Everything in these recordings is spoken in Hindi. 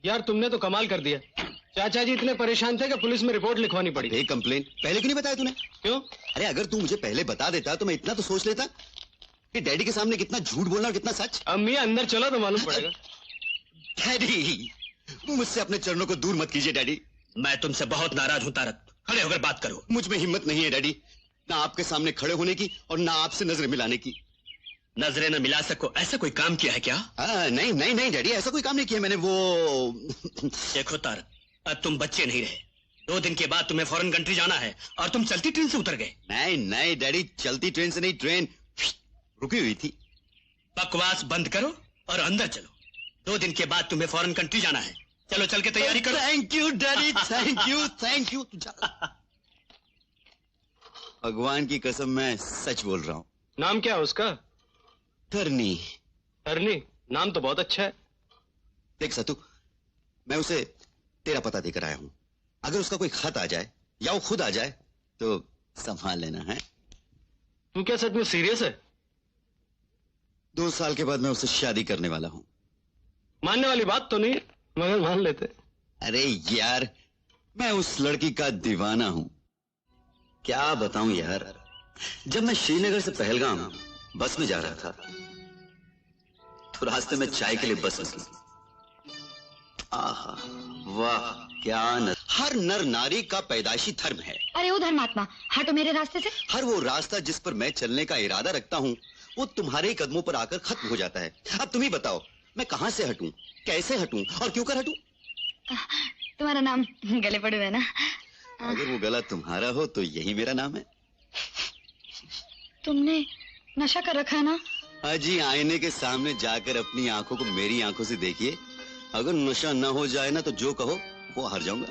यार तुमने तो कमाल कर दिया। चाचा जी इतने परेशान थे कि पुलिस में रिपोर्ट लिखवानी पड़ी। एक कंप्लेंट पहले क्यों नहीं बताया तूने? क्यों? अरे अगर तू मुझे पहले बता देता तो मैं इतना तो सोच लेता कि डैडी के सामने कितना झूठ बोलना और कितना सच। अम्मी अंदर चलो तो मालूम पड़ेगा। डैडी मुझसे अपने चरणों को दूर मत कीजिए डैडी। मैं तुमसे बहुत नाराज हूं तारक, खड़े होकर बात करो। मुझ में हिम्मत नहीं है डैडी, ना आपके सामने खड़े होने की और ना आपसे नजरें मिलाने की। नजरें न मिला सको ऐसा कोई काम किया है क्या? नहीं नहीं नहीं डैडी, ऐसा कोई काम नहीं किया मैंने। वो देखो तारक, अब तुम बच्चे नहीं रहे। 2 दिन के बाद तुम्हें फॉरेन कंट्री जाना है और तुम चलती ट्रेन से उतर गए। नहीं नहीं डैडी, चलती ट्रेन से नहीं, ट्रेन रुकी हुई थी। बकवास बंद करो और अंदर चलो। 2 दिन के बाद तुम्हें फॉरेन कंट्री जाना है। चलो चल के तैयारी करो। Thank you daddy, thank you. भगवान की कसम मैं सच बोल रहा हूँ। नाम क्या है उसका? धरनी। धरनी नाम तो बहुत अच्छा है। देख सतु, मैं उसे तेरा पता देकर आया हूं। अगर उसका कोई खत आ जाए या वो खुद आ जाए तो संभाल लेना है। तू क्या सच में सीरियस है? 2 साल के बाद मैं उससे शादी करने वाला हूं। मानने वाली बात तो नहीं, मगर मान लेते। अरे यार, मैं उस लड़की का दीवाना हूं। क्या बताऊं यार, जब मैं श्रीनगर से पहलगाम बस में जा रहा था तो रास्ते में चाय के लिए बस रुकी। आहा वाह क्या हर नर नारी का पैदाइशी धर्म है। अरे ओ धर्मात्मा, हटो मेरे रास्ते से। हर वो रास्ता जिस पर मैं चलने का इरादा रखता हूँ वो तुम्हारे कदमों पर आकर खत्म हो जाता है। अब तुम ही बताओ, मैं कहां से हटूं, कैसे हटूं और क्यों कर हटूं? तुम्हारा नाम गले पड़ू है ना? अगर वो गला तुम्हारा हो तो यही मेरा नाम है। तुमने नशा कर रखा है ना? अजी आईने के सामने जाकर अपनी आंखों को मेरी आंखों से देखिए। अगर नशा न हो जाए ना तो जो कहो वो हार जाऊंगा।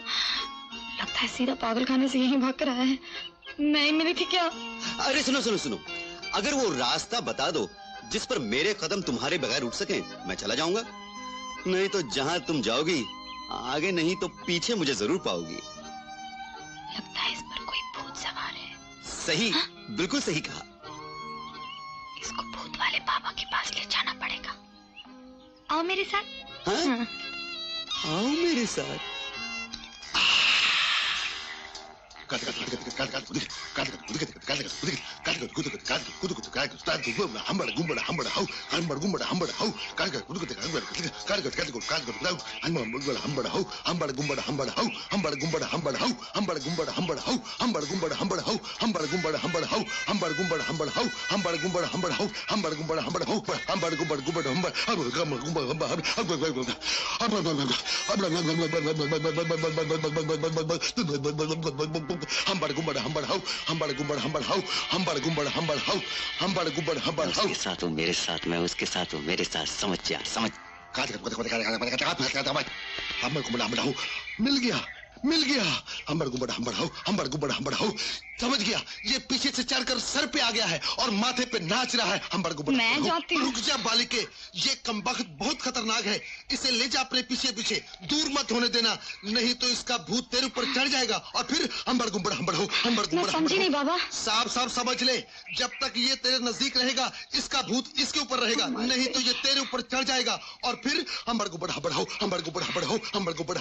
लगता है सीधा पागल खाने से यहीं भाग कर आया है। मैं ही मिली थी क्या? अरे सुनो सुनो सुनो, अगर वो रास्ता बता दो जिस पर मेरे कदम तुम्हारे बगैर उठ सके, मैं चला जाऊंगा। नहीं तो जहां तुम जाओगी आगे नहीं तो पीछे मुझे जरूर पाओगी। लगता है इस पर कोई भूत सवार है। सही, बिल्कुल सही कहा। इसको भूत वाले बाबा के पास ले जाना पड़ेगा। आओ मेरे साथ। हाँ? आओ मेरे साथ। उसके साथ हूँ मेरे साथ, मैं उसके साथ हूँ मेरे साथ। समझ जा, समझ। मिल गया मिल गया। हम्बड़ गुम्बड़ हम्बड़ समझ गया। ये पीछे से चढ़कर सर पे आ गया है और माथे पे नाच रहा है। हम्बड़ गुम्बड़। मैं जाती हूँ। रुक जा बालिके, ये कमबख्त बहुत खतरनाक है। इसे ले जा अपने पीछे पीछे, दूर मत होने देना, नहीं तो इसका भूत तेरे ऊपर चढ़ जाएगा और फिर हम्बड़ गुम्बड़ हम्बड़ गुम्बड़। समझी नहीं बाबा। साफ साफ समझ ले, जब तक ये तेरे नजदीक रहेगा इसका भूत इसके ऊपर रहेगा, नहीं तो ये तेरे ऊपर चढ़ जाएगा और फिर हम्बड़ गुम्बड़ हम्बड़ हम्बड़ गुम्बड़ हम्बड़ गुम्बड़ हम्बड़ गुम्बड़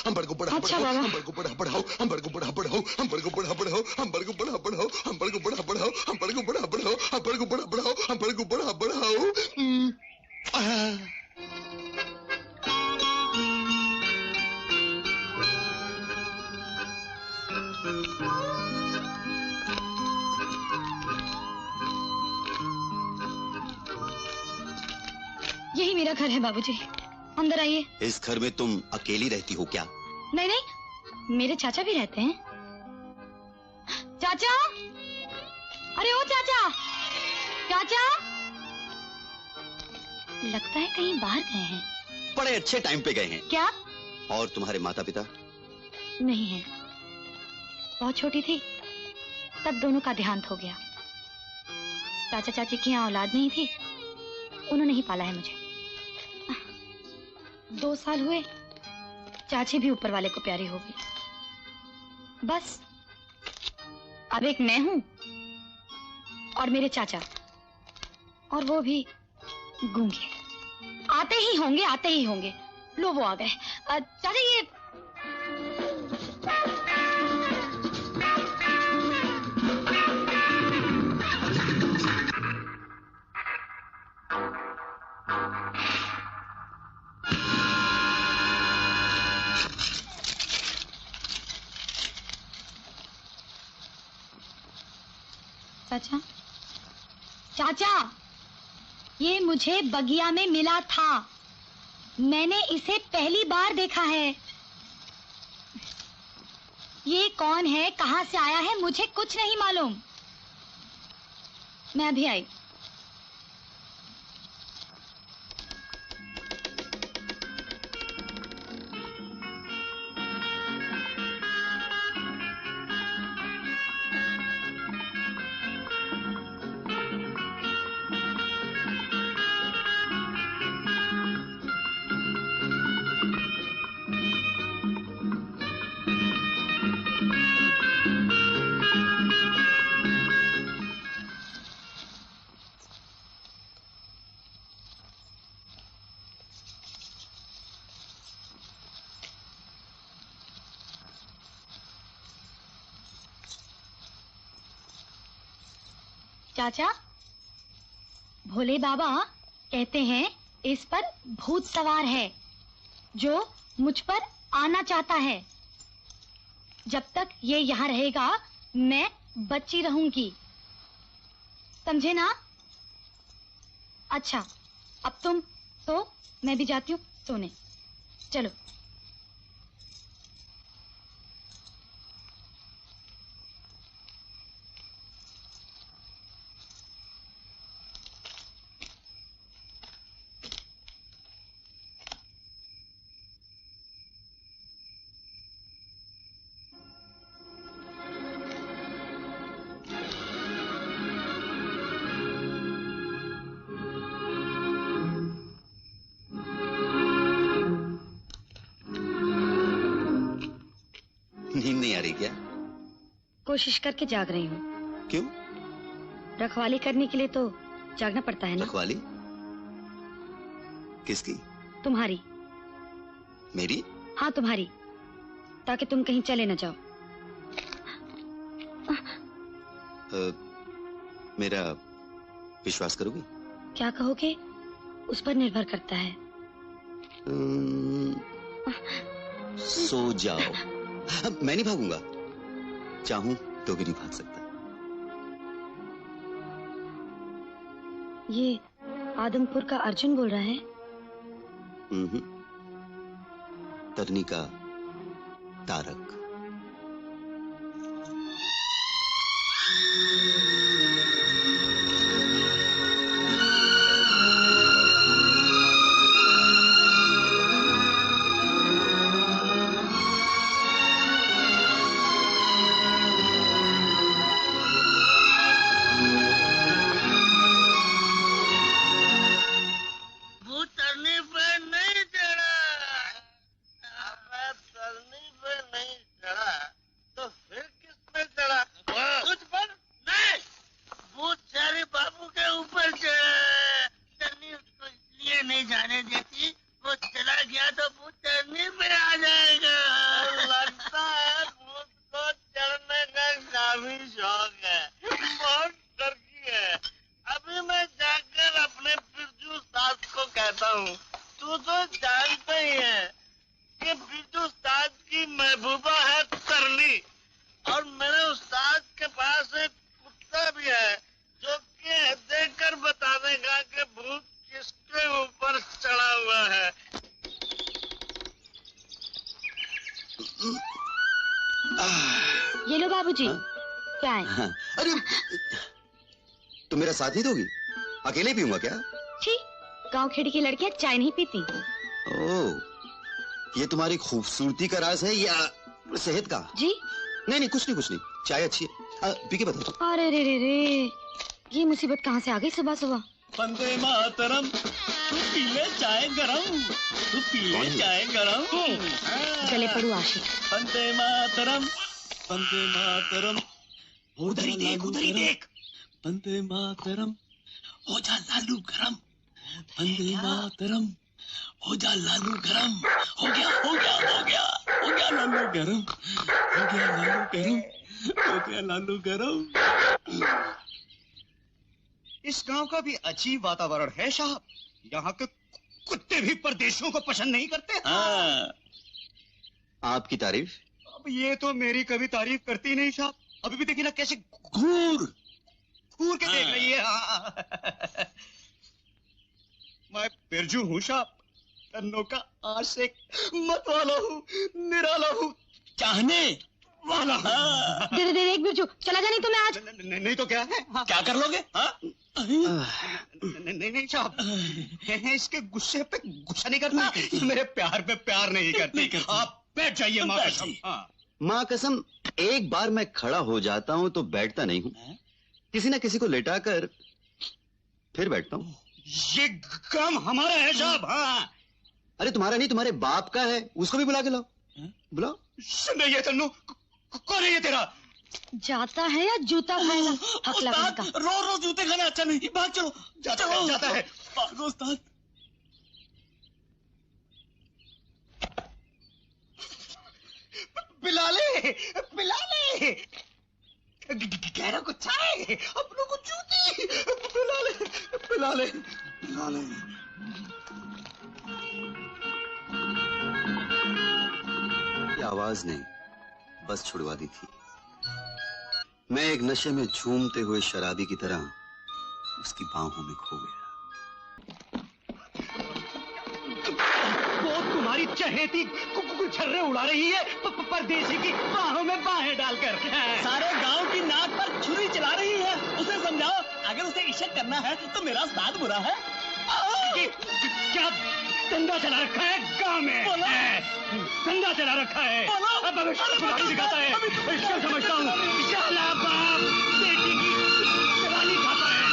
हम्बड़ गुम्बड़ हम्बड़ हम्बड़ गुम्बड़ हम्बड़ हम्बड़ गुम्बड़ हम्बड़ हम्बड़ गुम्बड़ हम्बड़ हम्बड़ गुम्बड़ हम्बड़ हम्बड़ गुम्बड़ हम्बड़ हम्बड़ गुम्बड़ हम्बड़ हम्बड़ गुम्बड़ हम्बड़। यही मेरा घर है बाबूजी, अंदर आइए। इस घर में तुम अकेली रहती हो क्या? नहीं नहीं, मेरे चाचा भी रहते हैं। चाचा, अरे ओ चाचा, चाचा। लगता है कहीं बाहर गए हैं। बड़े अच्छे टाइम पे गए हैं। क्या? और तुम्हारे माता पिता? नहीं है, बहुत छोटी थी तब दोनों का देहांत हो गया। चाचा चाची की यहाँ औलाद नहीं थी, उन्होंने ही पाला है मुझे। 2 साल हुए, चाची भी ऊपर वाले को प्यारी हो गई। बस अब एक मैं हूं और मेरे चाचा, और वो भी गूंगे। आते ही होंगे लो वो आ गए। चाचा ये चाचा, चाचा, ये मुझे बगिया में मिला था। मैंने इसे पहली बार देखा है। ये कौन है, कहाँ से आया है, मुझे कुछ नहीं मालूम। मैं अभी आई। चाचा, भोले बाबा कहते हैं इस पर भूत सवार है जो मुझ पर आना चाहता है। जब तक ये यहाँ रहेगा मैं बच्ची रहूंगी, समझे ना? अच्छा, अब तुम तो मैं भी जाती हूँ सोने। चलो। नींद नहीं आ रही क्या? कोशिश करके जाग रही हूँ। क्यों? रखवाली करने के लिए तो जागना पड़ता है ना। रखवाली? किसकी? तुम्हारी। मेरी? हाँ तुम्हारी, ताकि तुम कहीं चले न जाओ। मेरा विश्वास करोगी? क्या कहोगे उस पर निर्भर करता है। सो जाओ। मैं नहीं भागूंगा, चाहूं तो भी नहीं भाग सकता। ये आदमपुर का अर्जुन बोल रहा है? तरनी का तारक। ये लो बाबूजी। हाँ? क्या है? हाँ। अरे तुम मेरा साथ नहीं दोगी? अकेले पीऊंगा क्या? छी, गांव खेड़ी की लड़कियां चाय नहीं पीती। ओह, ये तुम्हारी खूबसूरती का राज है या सेहत का? जी नहीं, कुछ नहीं, चाय अच्छी है। पी के बताओ। अरे रे, ये मुसीबत कहाँ से आ गई सुबह सुबह? वंदे मातरम, तू पी ले चाय गरम, तू पी ले चाय गरम। चले पड़ू आशिक। वंदे मातरम, वंदे मातरम। उधर ही देख। वंदे मातरम, हो जा लालू गरम। वंदे मातरम, हो जा लालू गरम, हो गया हो गया हो गया हो गया लालू गरम, हो गया लालू गरम, हो गया लालू गरम। इस गांव का भी अजीब वातावरण है साहब, यहाँ के कुत्ते भी परदेशियों को पसंद नहीं करते। हाँ। आपकी तारीफ? अब ये तो मेरी कभी तारीफ करती नहीं साहब, अभी भी देखिए ना कैसे घूर घूर के देख रही है। हाँ। मैं बिरजू हूँ साहब, कन्नों का आशिक, मत वाला हूँ, निराला हूँ, चाहने वाला हूँ। दे दे दे एक बिरजू, चला जा नहीं तो मैं आज। नहीं तो क्या है? हाँ। क्या कर लोगे? हाँ? नहीं साहब, इसके गुस्से पे गुस्सा नहीं करता, मेरे प्यार पे प्यार नहीं करती। आप बैठ जाइए माँ कसम। हाँ। माँ कसम, एक बार मैं खड़ा हो जाता हूँ तो बैठता नहीं हूँ, किसी ना किसी को लेटाकर फिर बैठता हूँ। ये काम हमारा है साहब। हाँ। अरे तुम्हारा नहीं, तुम्हारे बाप का है, उसको भी बुला के लाओ। बुलाओ। सुन ये तन्नू, कौन है ये तेरा? जाता है या जूता खाएगा? हक लगा का। रोज रोज जूते खाना अच्छा नहीं, भाग चलो। जाता है। भागो उस्ताद। बिलाले बिलाले, गहरों को चाय, अपनों को जूती। बिलाले बिलाले बिलाले। ये आवाज ने बस छुड़वा दी थी। मैं एक नशे में झूमते हुए शराबी की तरह उसकी बाहों में खो गया। वो तुम्हारी चहेती छर्रे उड़ा रही है, परदेसी की बाहों में बाहें डालकर। सारे गांव की नाक पर छुरी चला रही है। उसे समझाओ, अगर उसे इश्क करना है तो मेरा साथ बुरा है। क्या धंधा चला रखा है गांव में? धंधा चला रखा है। अब भविष्य बुराई दिखाता है, इसको समझता हूँ। शाला बाप बेटी की जवानी खाता है।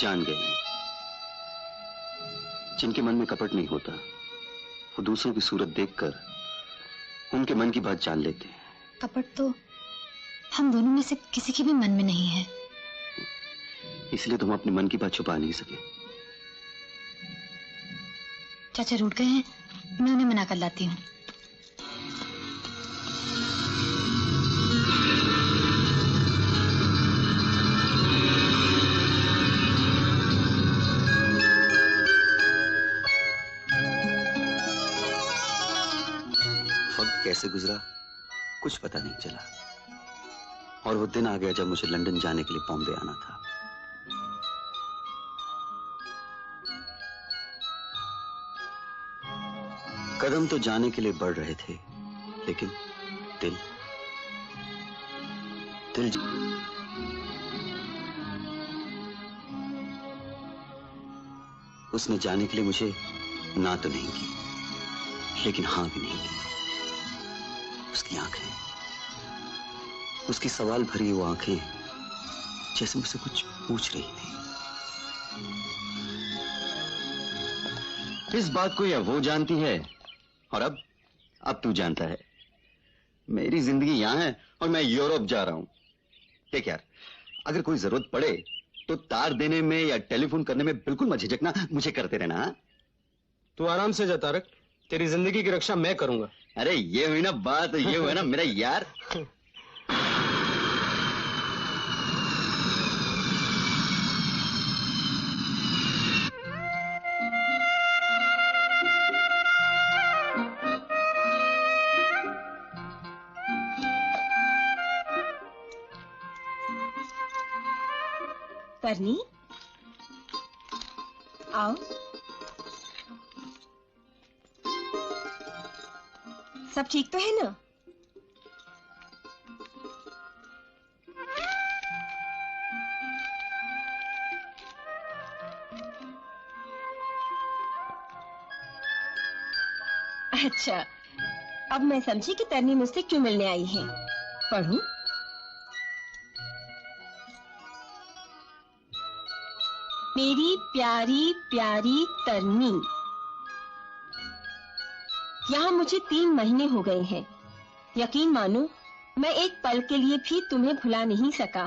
जान गए हैं। जिनके मन में कपट नहीं होता वो दूसरों की सूरत देखकर उनके मन की बात जान लेते हैं। कपट तो हम दोनों में से किसी के भी मन में नहीं है, इसलिए तुम अपने मन की बात छुपा नहीं सके। चाचा रूठ गए हैं, मैं उन्हें मना कर लाती हूँ। वक्त कैसे गुजरा कुछ पता नहीं चला और वो दिन आ गया जब मुझे लंदन जाने के लिए बॉम्बे आना था। कदम तो जाने के लिए बढ़ रहे थे, लेकिन दिल उसने जाने के लिए मुझे ना तो नहीं की, लेकिन हाँ भी नहीं की। उसकी आंखें, उसकी सवाल भरी वो आंखें जैसे मुझसे कुछ पूछ रही थी। इस बात को या वो जानती है और अब तू जानता है। मेरी जिंदगी यहां है और मैं यूरोप जा रहा हूं। देख यार, अगर कोई जरूरत पड़े तो तार देने में या टेलीफोन करने में बिल्कुल मत झिझकना, मुझे करते रहना। हाँ? तू आराम से जा तारक, तेरी जिंदगी की रक्षा मैं करूंगा। अरे ये हुई ना बात, ये हुआ ना मेरा यार। करनी आओ। सब ठीक तो है ना? अच्छा, अब मैं समझी कि तरनी मुझसे क्यों मिलने आई है। पढ़ूं? मेरी प्यारी प्यारी तरनी, यहाँ मुझे 3 महीने हो गए हैं। यकीन मानो मैं एक पल के लिए भी तुम्हें भुला नहीं सका।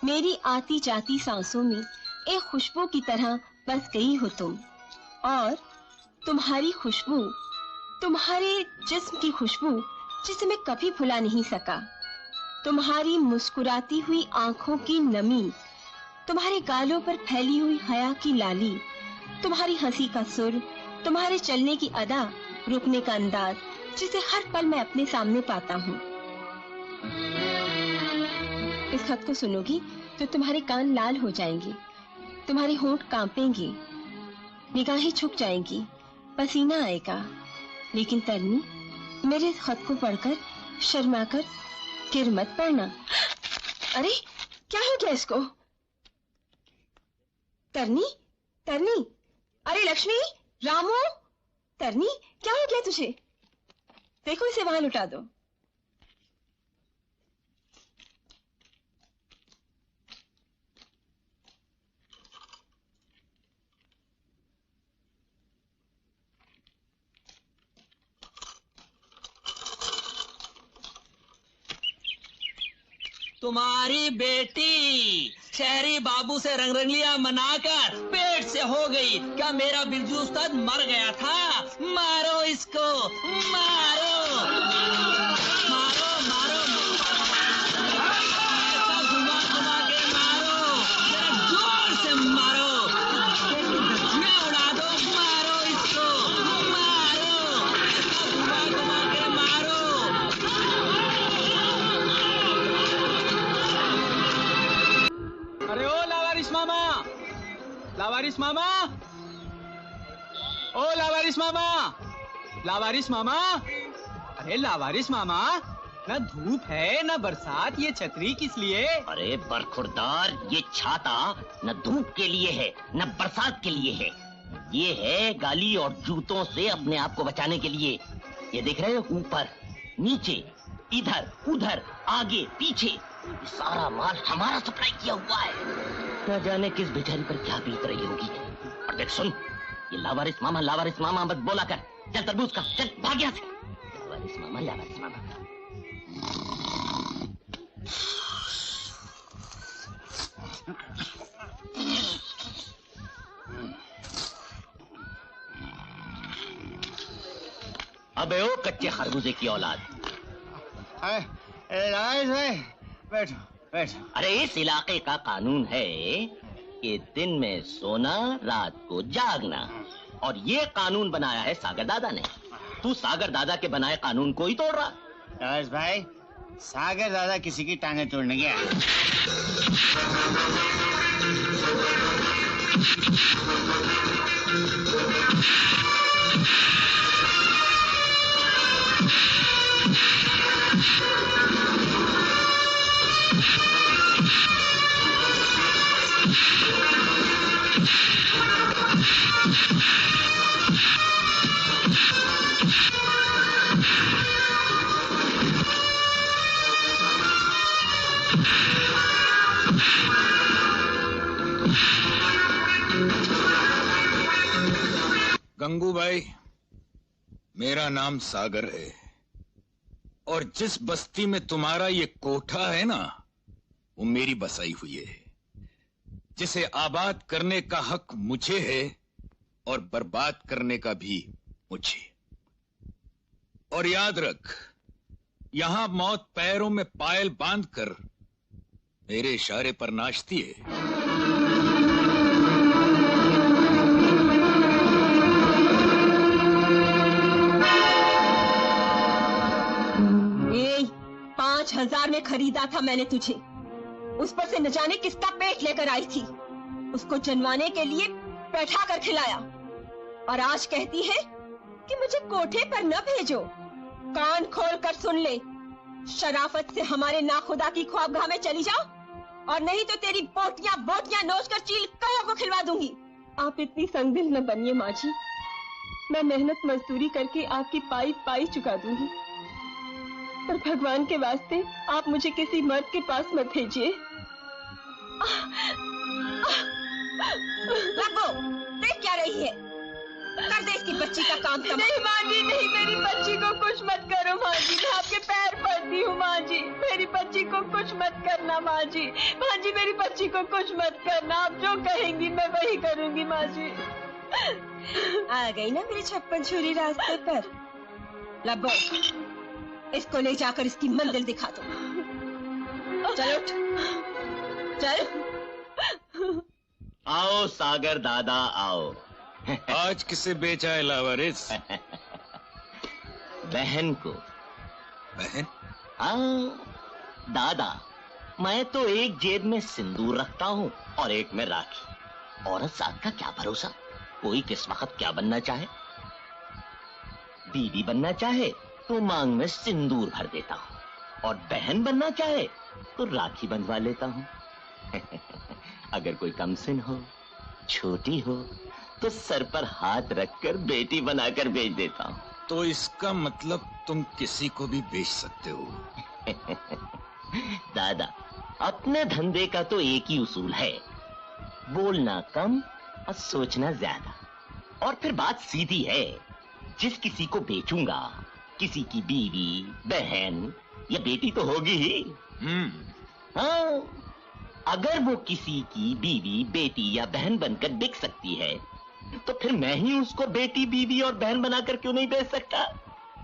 मेरी आती जाती सांसों में एक खुशबू की तरह बस गई हो तुम, और तुम्हारी खुशबू, तुम्हारे जिस्म की खुशबू जिसे मैं कभी भुला नहीं सका। तुम्हारी मुस्कुराती हुई आंखों की नमी, तुम्हारे गालों पर फैली हुई हया की लाली, तुम्हारी हंसी का सुर, तुम्हारे चलने की अदा, रुकने का अंदाज, जिसे हर पल मैं अपने सामने पाता हूँ। इस खत को सुनोगी तो तुम्हारे कान लाल हो जाएंगे, तुम्हारे होंठ कांपेंगे, निगाहें झुक जाएंगी, पसीना आएगा। लेकिन तरनी, मेरे इस खत को पढ़कर शर्माकर गिर मत पड़ना। अरे क्या हो गया इसको? तरनी, तरनी, अरे लक्ष्मी, रामू, तरनी, क्या हो गया तुझे? देखो इसे वहां लुटा दो। तुम्हारी बेटी शहरी बाबू से रंगरंगलियां मनाकर पेट से हो गई। क्या मेरा बिरजू उस्ताद मर गया था? मारो इसको, मारो मारो मारो, ऐसा घुमा घुमा के मारो, जरा जोर से मारो, धज्जियां उड़ा दो, मारो इसको, मारो, ऐसा घुमा घुमा के मारो। अरे ओ लावारिस मामा, लावारिस मामा, ओ लावारिस मामा, लावारिस मामा, अरे लावारिस मामा, न धूप है न बरसात, ये छतरी किस लिए? अरे बरखुरदार, ये छाता न धूप के लिए है न बरसात के लिए है, ये है गाली और जूतों से अपने आप को बचाने के लिए। ये देख रहे हो, ऊपर नीचे इधर उधर आगे पीछे, ये सारा माल हमारा सप्लाई किया हुआ है। न जाने किस बेचारी पर क्या बीत रही होगी। और देख सुन, ये लावारिस मामा मत बोला कर। चल तरबूज का, चल भाग यहाँ से। लावारिस मामा, लावारिस मामा। अबे ओ कच्चे खरबूजे की औलाद, बैठो बैठो। अरे इस इलाके का कानून है कि दिन में सोना, रात को जागना, और ये कानून बनाया है सागर दादा ने। तू सागर दादा के बनाए कानून को ही तोड़ रहा। राज भाई, सागर दादा किसी की टांगे तोड़ने गया। गंगू भाई, मेरा नाम सागर है, और जिस बस्ती में तुम्हारा ये कोठा है ना, वो मेरी बसाई हुई है, जिसे आबाद करने का हक मुझे है और बर्बाद करने का भी मुझे। और याद रख, यहां मौत पैरों में पायल बांधकर मेरे इशारे पर नाचती है। ए, 5,000 में खरीदा था मैंने तुझे, उस पर से न जाने किसका पेट लेकर आई थी। उसको जनवाने के लिए बैठा कर खिलाया और आज कहती है कि मुझे कोठे पर न भेजो। कान खोल कर सुन ले, शराफत से हमारे नाखुदा की ख्वाबगाह में चली जाओ और नहीं तो तेरी बोटियां बोटियां नोच कर चील कौओं को खिलवा दूंगी। आप इतनी संगदिल न बनिए माँ जी, मैं मेहनत मजदूरी करके आपकी पाई पाई चुका दूंगी, पर भगवान के वास्ते आप मुझे किसी मर्द के पास मत भेजिए। लगो, देख क्या रही है? कर दे इसकी बच्ची का काम तमाम। नहीं माँ जी, नहीं, मेरी बच्ची को कुछ मत करो माँ जी, मैं आपके पैर पड़ती हूँ माँ जी, मेरी बच्ची को कुछ मत करना माँ जी, माँ जी मेरी बच्ची को कुछ मत करना, आप जो कहेंगी मैं वही करूँगी माँ जी। आ गई ना मेरी 56 छुरी रास्ते पर। लब्बो, इसको ले जाकर इसकी मंजिल दिखा दो। चल उठ, चल। आओ सागर दादा आओ। आज किसे बेचा है लावारिस? बहन को। बहन? हाँ दादा, मैं तो एक जेब में सिंदूर रखता हूँ और एक में राखी। औरत साथ का क्या भरोसा, कोई किस वक्त क्या बनना चाहे। बीवी बनना चाहे तो मांग में सिंदूर भर देता हूँ और बहन बनना चाहे तो राखी बंधवा लेता हूँ। अगर कोई कमसिन हो, छोटी हो तो सर पर हाथ रखकर बेटी बनाकर भेज देता हूँ। तो इसका मतलब तुम किसी को भी बेच सकते हो? दादा, अपने धंधे का तो एक ही उसूल है, बोलना कम और सोचना ज्यादा। और फिर बात सीधी है, जिस किसी को बेचूंगा किसी की बीवी, बहन या बेटी तो होगी ही। हाँ, अगर वो किसी की बीवी, बेटी या बहन बनकर बिक सकती है तो फिर मैं ही उसको बेटी, बीवी और बहन बनाकर क्यों नहीं बेच सकता?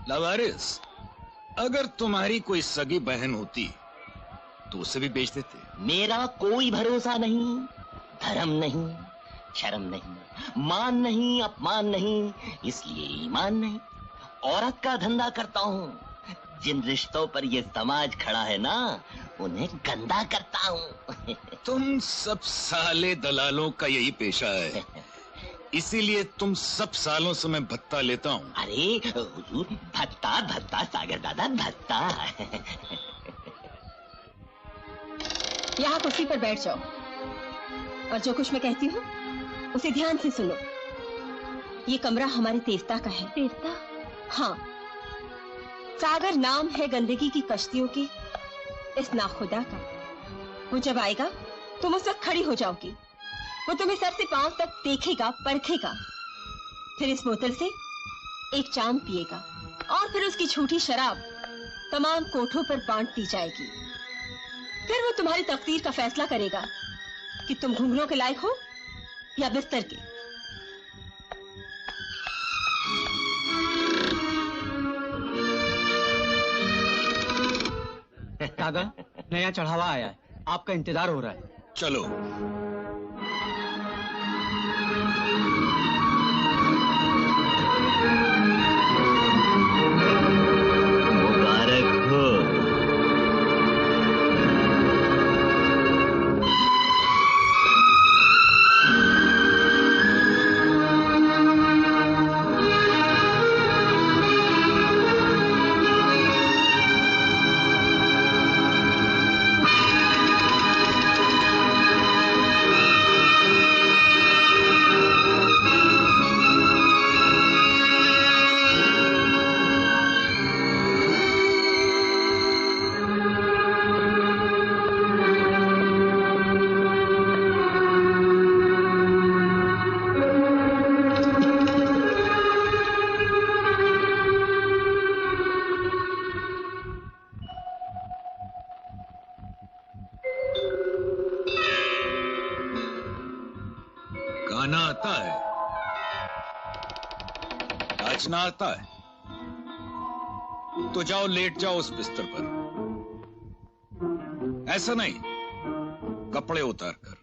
लावारिस, अगर तुम्हारी कोई सगी बहन होती तो उसे भी बेच देते। मेरा कोई भरोसा नहीं, धर्म नहीं, शर्म नहीं, मान नहीं, अपमान नहीं, इसलिए ईमान नहीं। औरत का धंधा करता हूँ। जिन रिश्तों पर ये समाज खड़ा है ना, उन्हें गंदा करता हूँ। तुम सब साले दलालों का यही पेशा है, इसीलिए तुम सब सालों से मैं भत्ता लेता हूँ। अरे हुजूर, भत्ता भत्ता सागर दादा, भत्ता। यहाँ कुर्सी पर बैठ जाओ और जो कुछ मैं कहती हूँ उसे ध्यान से सुनो। ये कमरा हमारे तेस्ता का है। तेस्ता? हाँ, सागर नाम है गंदगी की कश्तियों की इस नाखुदा का। वो जब आएगा तुम उस वक्त खड़ी हो जाओगी। वो तुम्हें सर से पांव तक देखेगा, परखेगा, फिर इस बोतल से एक चांद पिएगा और फिर उसकी झूठी शराब तमाम कोठों पर बांट दी जाएगी। फिर वो तुम्हारी तकदीर का फैसला करेगा कि तुम घुंघरों के लायक हो या बिस्तर के। दादा, नया चढ़ावा आया है, आपका इंतजार हो रहा है। चलो। मुबारक हो। गाना आता है, नाचना आता है, तो जाओ लेट जाओ उस बिस्तर पर। ऐसा नहीं, कपड़े उतार कर।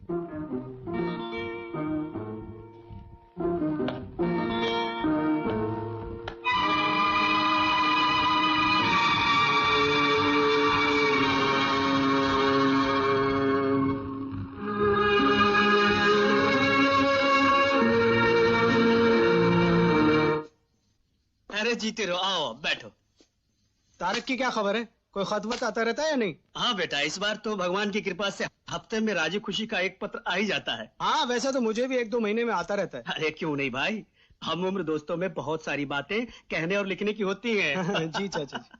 जीते रहो, आओ बैठो। तारक की क्या खबर है? कोई खत वत आता रहता है या नहीं? हाँ बेटा, इस बार तो भगवान की कृपा से हफ्ते में राजी खुशी का एक पत्र आ ही जाता है। हाँ, वैसे तो मुझे भी 1-2 महीने में आता रहता है। अरे क्यों नहीं भाई, हम उम्र दोस्तों में बहुत सारी बातें कहने और लिखने की होती हैं। जी चाचा जी।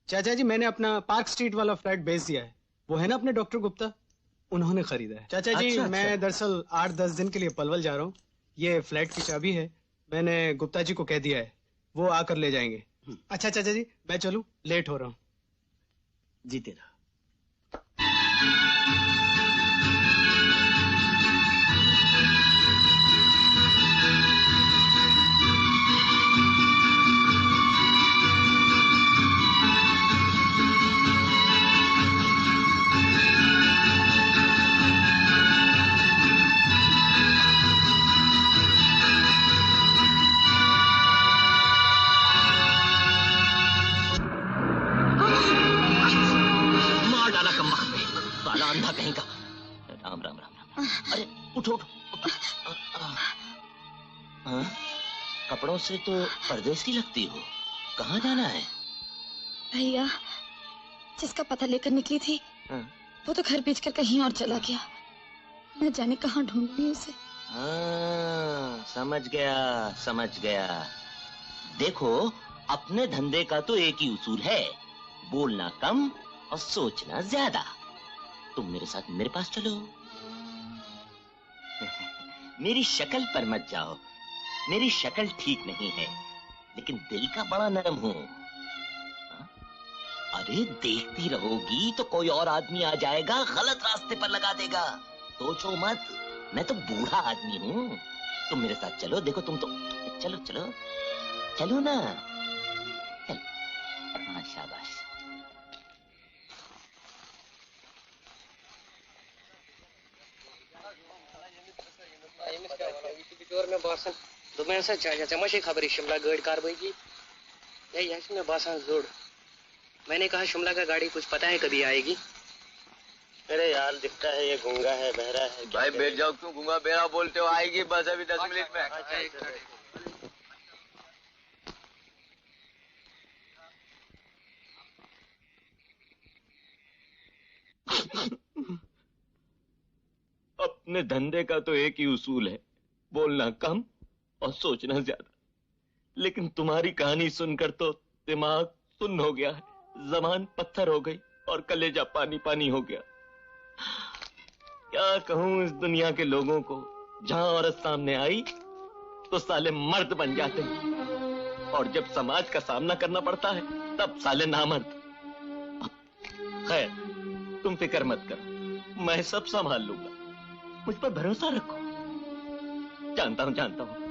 चाचा जी, मैंने अपना पार्क स्ट्रीट वाला फ्लैट बेच दिया है। वो है ना अपने डॉक्टर गुप्ता, उन्होंने खरीदा है। चाचा जी, अच्छा, मैं दरअसल 8-10 दिन के लिए पलवल जा रहा हूँ। ये फ्लैट की चाबी है, मैंने गुप्ता जी को कह दिया है, वो आकर ले जाएंगे। अच्छा चाचा जी, मैं चलूं, लेट हो रहा हूँ। जीते रहो। अंधा कहीं का। राम राम राम राम। अरे उठो उठो, उठो। हाँ? कपड़ों से तो परदेसी लगती हो, कहाँ जाना है? भैया, जिसका पता लेकर निकली थी, हाँ? वो तो घर बेचकर कहीं और चला गया। न जाने कहाँ ढूंढनी उसे। हाँ, समझ गया समझ गया। देखो, अपने धंधे का तो एक ही उसूल है, बोलना कम और सोचना ज्यादा। तुम मेरे साथ मेरे पास चलो। मेरी शक्ल पर मत जाओ, मेरी शक्ल ठीक नहीं है, लेकिन दिल का बड़ा नरम हूं। अरे देखती रहोगी तो कोई और आदमी आ जाएगा, गलत रास्ते पर लगा देगा। सोचो मत, मैं तो बूढ़ा आदमी हूं। तुम मेरे साथ चलो, देखो तुम तो चलो चलो चलो ना, चलो। हाँ, शाबाश। दोपहर खबर शिमला गाड़ी कारवाई की यही में बासान जोड़। मैंने कहा शिमला का गाड़ी कुछ पता है कभी आएगी? अरे यार, दिखता है ये गूंगा है, बहरा है। भाई बैठ जाओ, क्यों गूंगा बहरा बोलते हो? आएगी बस अभी 10 मिनट में। अपने धंधे का तो एक ही उसूल है, बोलना कम और सोचना ज्यादा। लेकिन तुम्हारी कहानी सुनकर तो दिमाग सुन्न हो गया है, ज़बान पत्थर हो गई और कलेजा पानी पानी हो गया। क्या कहूं इस दुनिया के लोगों को, जहां औरत सामने आई तो साले मर्द बन जाते हैं, और जब समाज का सामना करना पड़ता है तब साले नामर्द। खैर, तुम फिक्र मत करो, मैं सब संभाल लूंगा, मुझ पर भरोसा रखो। जानता हूं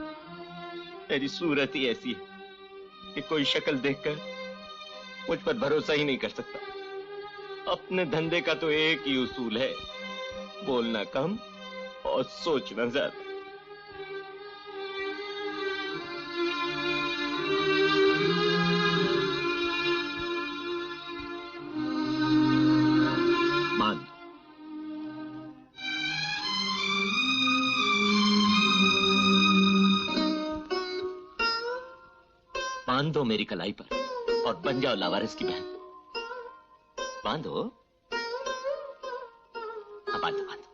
मेरी सूरत ही ऐसी है कि कोई शक्ल देखकर मुझ पर भरोसा ही नहीं कर सकता। अपने धंधे का तो एक ही उसूल है, बोलना कम और सोचना ज्यादा। मान बांध दो मेरी कलाई पर और बन जाओ लावारिस की बहन। बांधो, बांधो बांधो।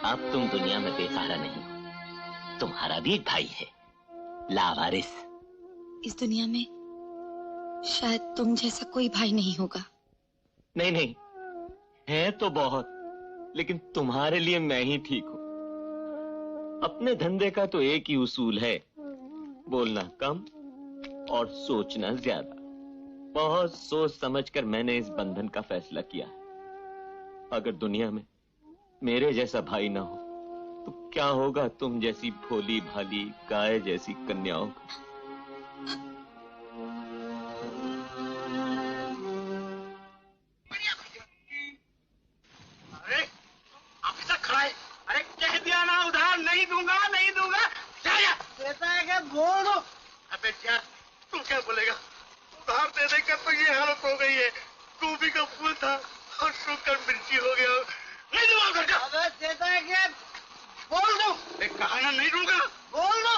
अब तुम दुनिया में बेसहारा नहीं हो, तुम्हारा भी एक भाई है, लावारिस। इस दुनिया में शायद तुम जैसा कोई भाई नहीं होगा। नहीं, है तो बहुत, लेकिन तुम्हारे लिए मैं ही ठीक हूं। अपने धंधे का तो एक ही उसूल है, बोलना कम और सोचना ज्यादा। बहुत सोच समझकर मैंने इस बंधन का फैसला किया है। अगर दुनिया में मेरे जैसा भाई ना हो तो क्या होगा तुम जैसी भोली भाली गाय जैसी कन्याओं का? कहता है कि बोल दो। अबे यार, तू क्या बोलेगा? उधार दे देकर तो ये हालत हो गई है। गोभी का फूल था और सूखकर मिर्ची हो गया। नहीं दूंगा घर का। अबे देता है क्या? बोल दो। कहा ना नहीं दूंगा। बोल दो।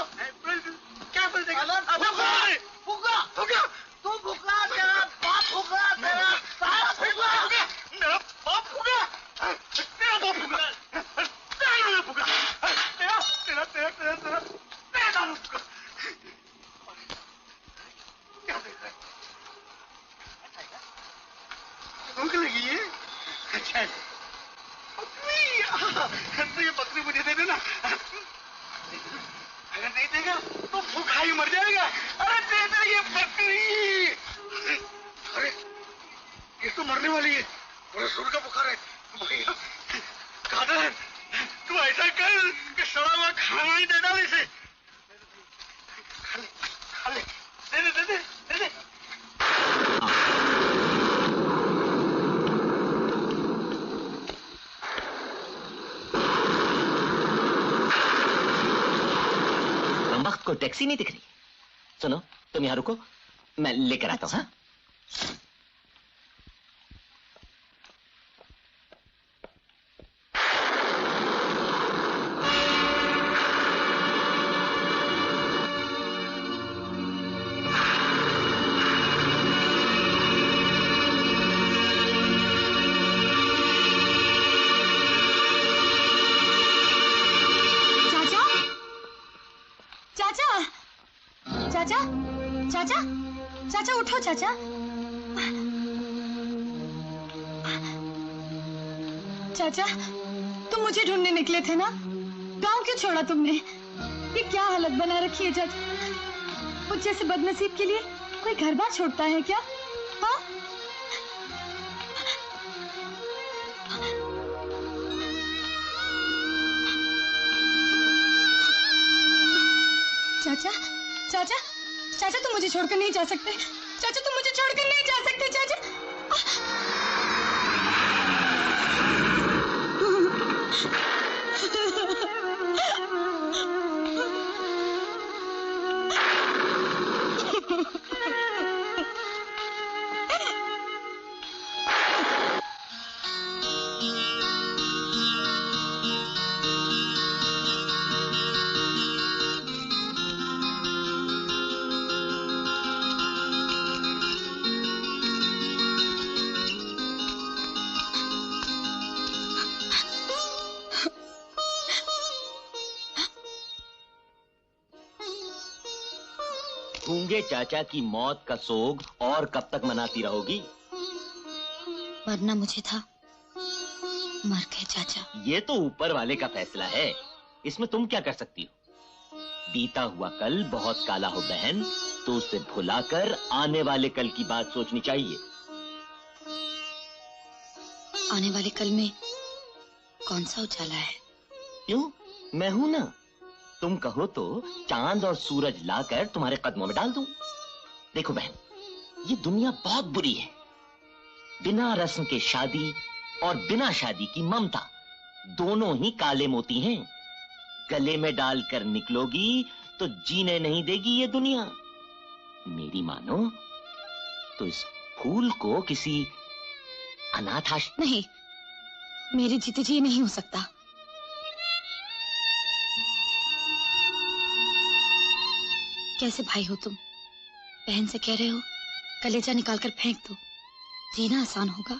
क्या बोल देगा? फूका। तू फूका, तेरा बाप फूका, तेरा सारा फूका। मेरा बाप फूका। तेरा बाप फूका। तेरा फूका। तेरा दारू फूका। क्या देख रहा है? भूख लगी है? अच्छा है। तो ये बकरी मुझे दे देना। अगर नहीं देगा तो भूखा ही मर जाएगा। अरे दे दे ये बकरी। अरे ये तो मरने वाली है। बड़े सुर का बुखार है भैया। कादर तू ऐसा कर कि सड़ा हुआ खाना ही दे डाल इसे। खा ले दे दे। कोई टैक्सी नहीं दिख रही। सुनो तुम यहाँ रुको, मैं लेकर आता हूँ। हाँ? चाचा उठो चाचा। चाचा तुम मुझे ढूंढने निकले थे ना, गांव क्यों छोड़ा तुमने? ये क्या हालत बना रखी है चाचा? मुझ जैसे बदनसीब के लिए कोई घर बार छोड़ता है क्या? हाँ? चाचा चाचा चाचा तुम मुझे छोड़कर नहीं जा सकते। चाचा तुम मुझे छोड़कर नहीं जा सकते चाचा। गूंगे चाचा की मौत का सोग और कब तक मनाती रहोगी? मरना मुझे था, मर गए चाचा। ये तो ऊपर वाले का फैसला है, इसमें तुम क्या कर सकती हो? बीता हुआ कल बहुत काला हो बहन, तो उसे भुलाकर आने वाले कल की बात सोचनी चाहिए। आने वाले कल में कौन सा उजाला है? क्यों, मैं हूं ना। तुम कहो तो चांद और सूरज लाकर तुम्हारे कदमों में डाल दूं। देखो बहन, ये दुनिया बहुत बुरी है। बिना रस्म के शादी और बिना शादी की ममता, दोनों ही काले मोती हैं। गले में डालकर निकलोगी तो जीने नहीं देगी ये दुनिया। मेरी मानो तो इस फूल को किसी अनाथ आश्रम। नहीं, मेरे जीते जी नहीं हो सकता। कैसे भाई हो तुम? बहन से कह रहे हो कलेजा निकालकर फेंक दो, जीना आसान होगा?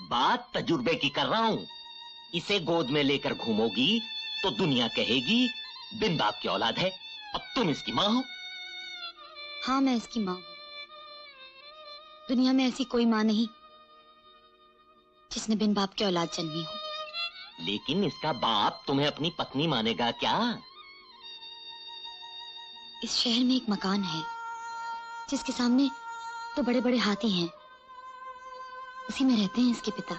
बात तजुर्बे की कर रहा हूं। इसे गोद में लेकर घूमोगी तो दुनिया कहेगी बिन बाप की औलाद है। अब तुम इसकी मां हो। हाँ, मैं इसकी मां हूं। दुनिया में ऐसी कोई मां नहीं जिसने बिन बाप की औलाद जन्मी हो। लेकिन इसका बाप तुम्हें अपनी पत्नी मानेगा क्या? इस शहर में एक मकान है जिसके सामने तो बड़े बड़े हाथी हैं, उसी में रहते हैं इसके पिता।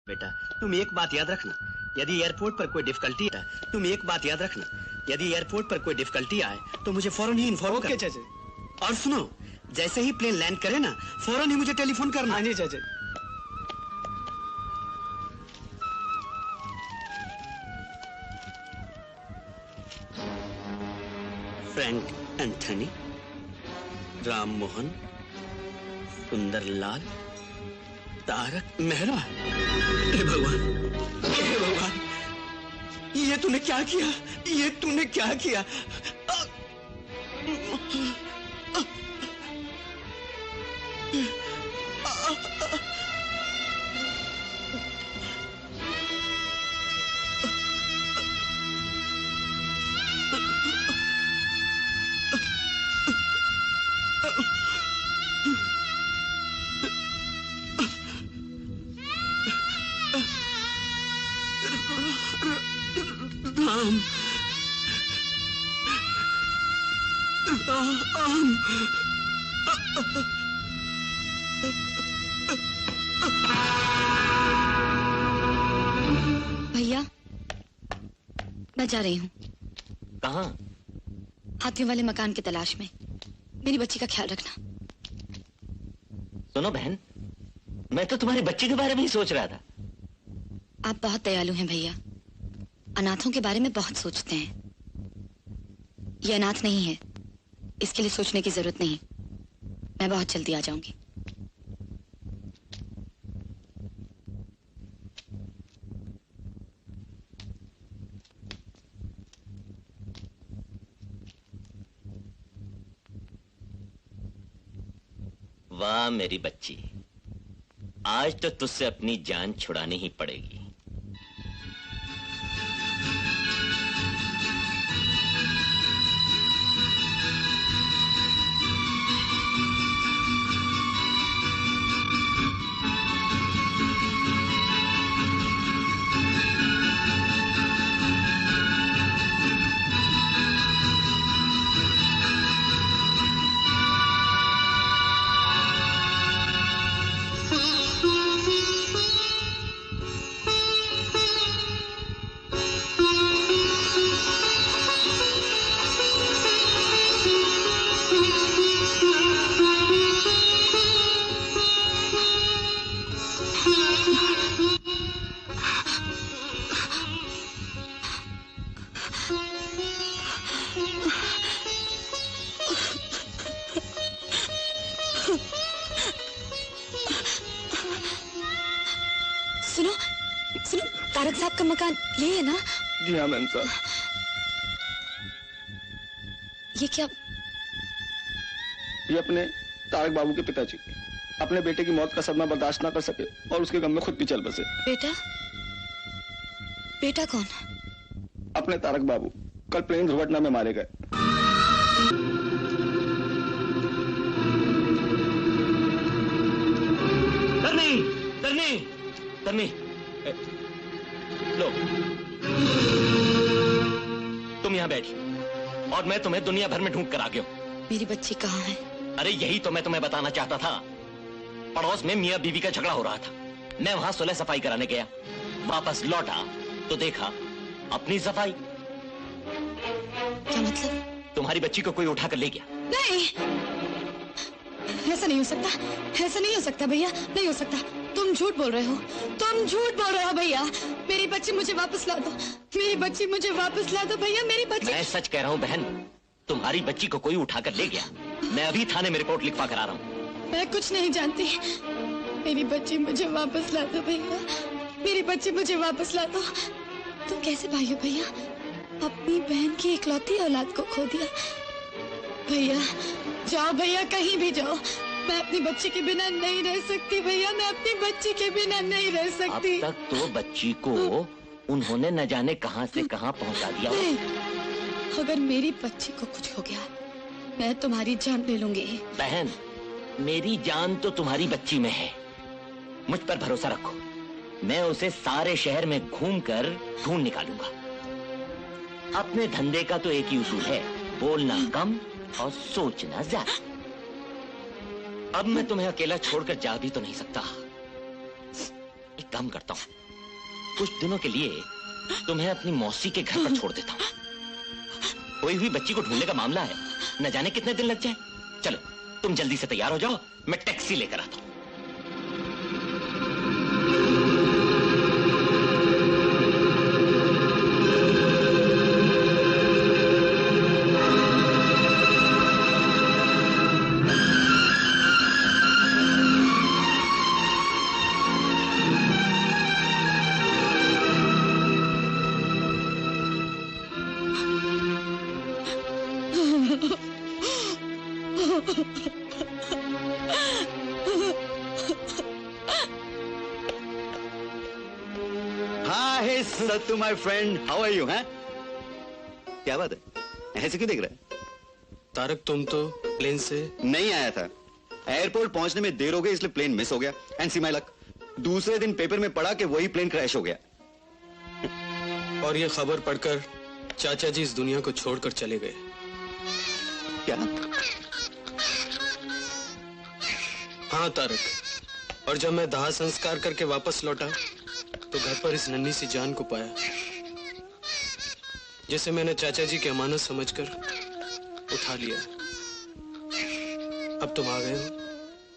बेटा तुम एक बात याद रखना, यदि एयरपोर्ट पर कोई डिफिकल्टी आए, तुम एक बात याद रखना, यदि एयरपोर्ट पर कोई डिफिकल्टी आए तो मुझे फौरन ही इन्फॉर्म कर। चाचा। और सुनो, जैसे ही प्लेन लैंड करे ना, फौरन ही मुझे टेलीफोन करना। हाँ जी चाचा। फ्रैंक एंथनी, राम मोहन, सुंदरलाल, तारक मेहरा, हे भगवान, हे भगवान, ये तूने क्या किया? ये तूने क्या किया? भैया, मैं जा रही हूँ। कहाँ? हाथियों वाले मकान की तलाश में। मेरी बच्ची का ख्याल रखना। सुनो बहन, मैं तो तुम्हारी बच्ची के बारे में ही सोच रहा था। आप बहुत दयालु हैं भैया, अनाथों के बारे में बहुत सोचते हैं। ये अनाथ नहीं है, इसके लिए सोचने की जरूरत नहीं। मैं बहुत जल्दी आ जाऊंगी। वाह मेरी बच्ची, आज तो तुझसे अपनी जान छुड़ानी ही पड़ेगी। तारक साहब का मकान यही है ना? जी हाँ मैम साहब। ये क्या? ये अपने तारक बाबू के पिताजी अपने बेटे की मौत का सदमा बर्दाश्त ना कर सके और उसके गम में खुद भी चल बसे। बेटा? बेटा कौन? अपने तारक बाबू कल प्लेन दुर्घटना में मारे गए। धरनी, धरनी, धरनी, लो, तुम यहाँ बैठी और मैं तुम्हें दुनिया भर में ढूंढ कर आ गया हूँ। मेरी बच्ची कहाँ है? अरे यही तो मैं तुम्हें बताना चाहता था। पड़ोस में मियाँ बीवी का झगड़ा हो रहा था। मैं वहां सुलह सफाई कराने गया, वापस लौटा तो देखा अपनी सफाई। क्या मतलब? तुम्हारी बच्ची को कोई उठा कर ले गया। नहीं, ऐसा नहीं हो सकता, ऐसा नहीं हो सकता भैया, नहीं हो सकता। तुम झूठ बोल रहे हो, तुम झूठ बोल रहे हो भैया। मेरी बच्ची मुझे वापस ला दो, मेरी बच्ची मुझे वापस ला दो भैया, मेरी बच्ची। मैं सच कह रहा हूँ बहन, तुम्हारी बच्ची को कोई उठाकर ले गया। मैं अभी थाने में रिपोर्ट लिखवा कर आ रहा हूँ। मैं कुछ नहीं जानती, मेरी बच्ची मुझे वापस ला दो भैया, मेरी बच्ची मुझे वापस ला दो। तुम कैसे भाई हो भैया? अपनी बहन की इकलौती औलाद को खो दिया। भैया जाओ भैया, कहीं भी जाओ, मैं अपनी बच्ची के बिना नहीं रह सकती भैया, मैं अपनी बच्ची के बिना नहीं रह सकती। अब तक तो बच्ची को उन्होंने न जाने कहां से कहां पहुंचा दिया। अगर मेरी बच्ची को कुछ हो गया, मैं तुम्हारी जान ले लूंगी। बहन, मेरी जान तो तुम्हारी बच्ची में है, मुझ पर भरोसा रखो। मैं उसे सारे शहर में घूमकर ढूंढ निकालूंगा। अपने धंधे का तो एक ही उसूल है, बोलना कम और सोचना ज्यादा। अब मैं तुम्हें अकेला छोड़कर जा भी तो नहीं सकता। एक काम करता हूँ, कुछ दिनों के लिए तुम्हें अपनी मौसी के घर पर छोड़ देता हूँ। कोई हुई बच्ची को ढूंढने का मामला है, न जाने कितने दिन लग जाए। चलो तुम जल्दी से तैयार हो जाओ, मैं टैक्सी लेकर आता हूँ। हाँ, hey Sattu my friend, how are you? हैं? क्या बात है, ऐसे क्यों देख रहा है? तारक, तुम तो प्लेन से नहीं आया था। एयरपोर्ट पहुंचने में देर हो गई, इसलिए प्लेन मिस हो गया। एंड सी माय लक, दूसरे दिन पेपर में पढ़ा कि वही प्लेन क्रैश हो गया। और ये खबर पढ़कर चाचा जी इस दुनिया को छोड़कर चले गए। क्या? हाँ तारक, और जब मैं दाह संस्कार करके वापस लौटा तो घर पर इस नन्ही सी जान को पाया, जिसे मैंने चाचा जी की अमानत समझकर उठा लिया। अब तुम आ गए हो,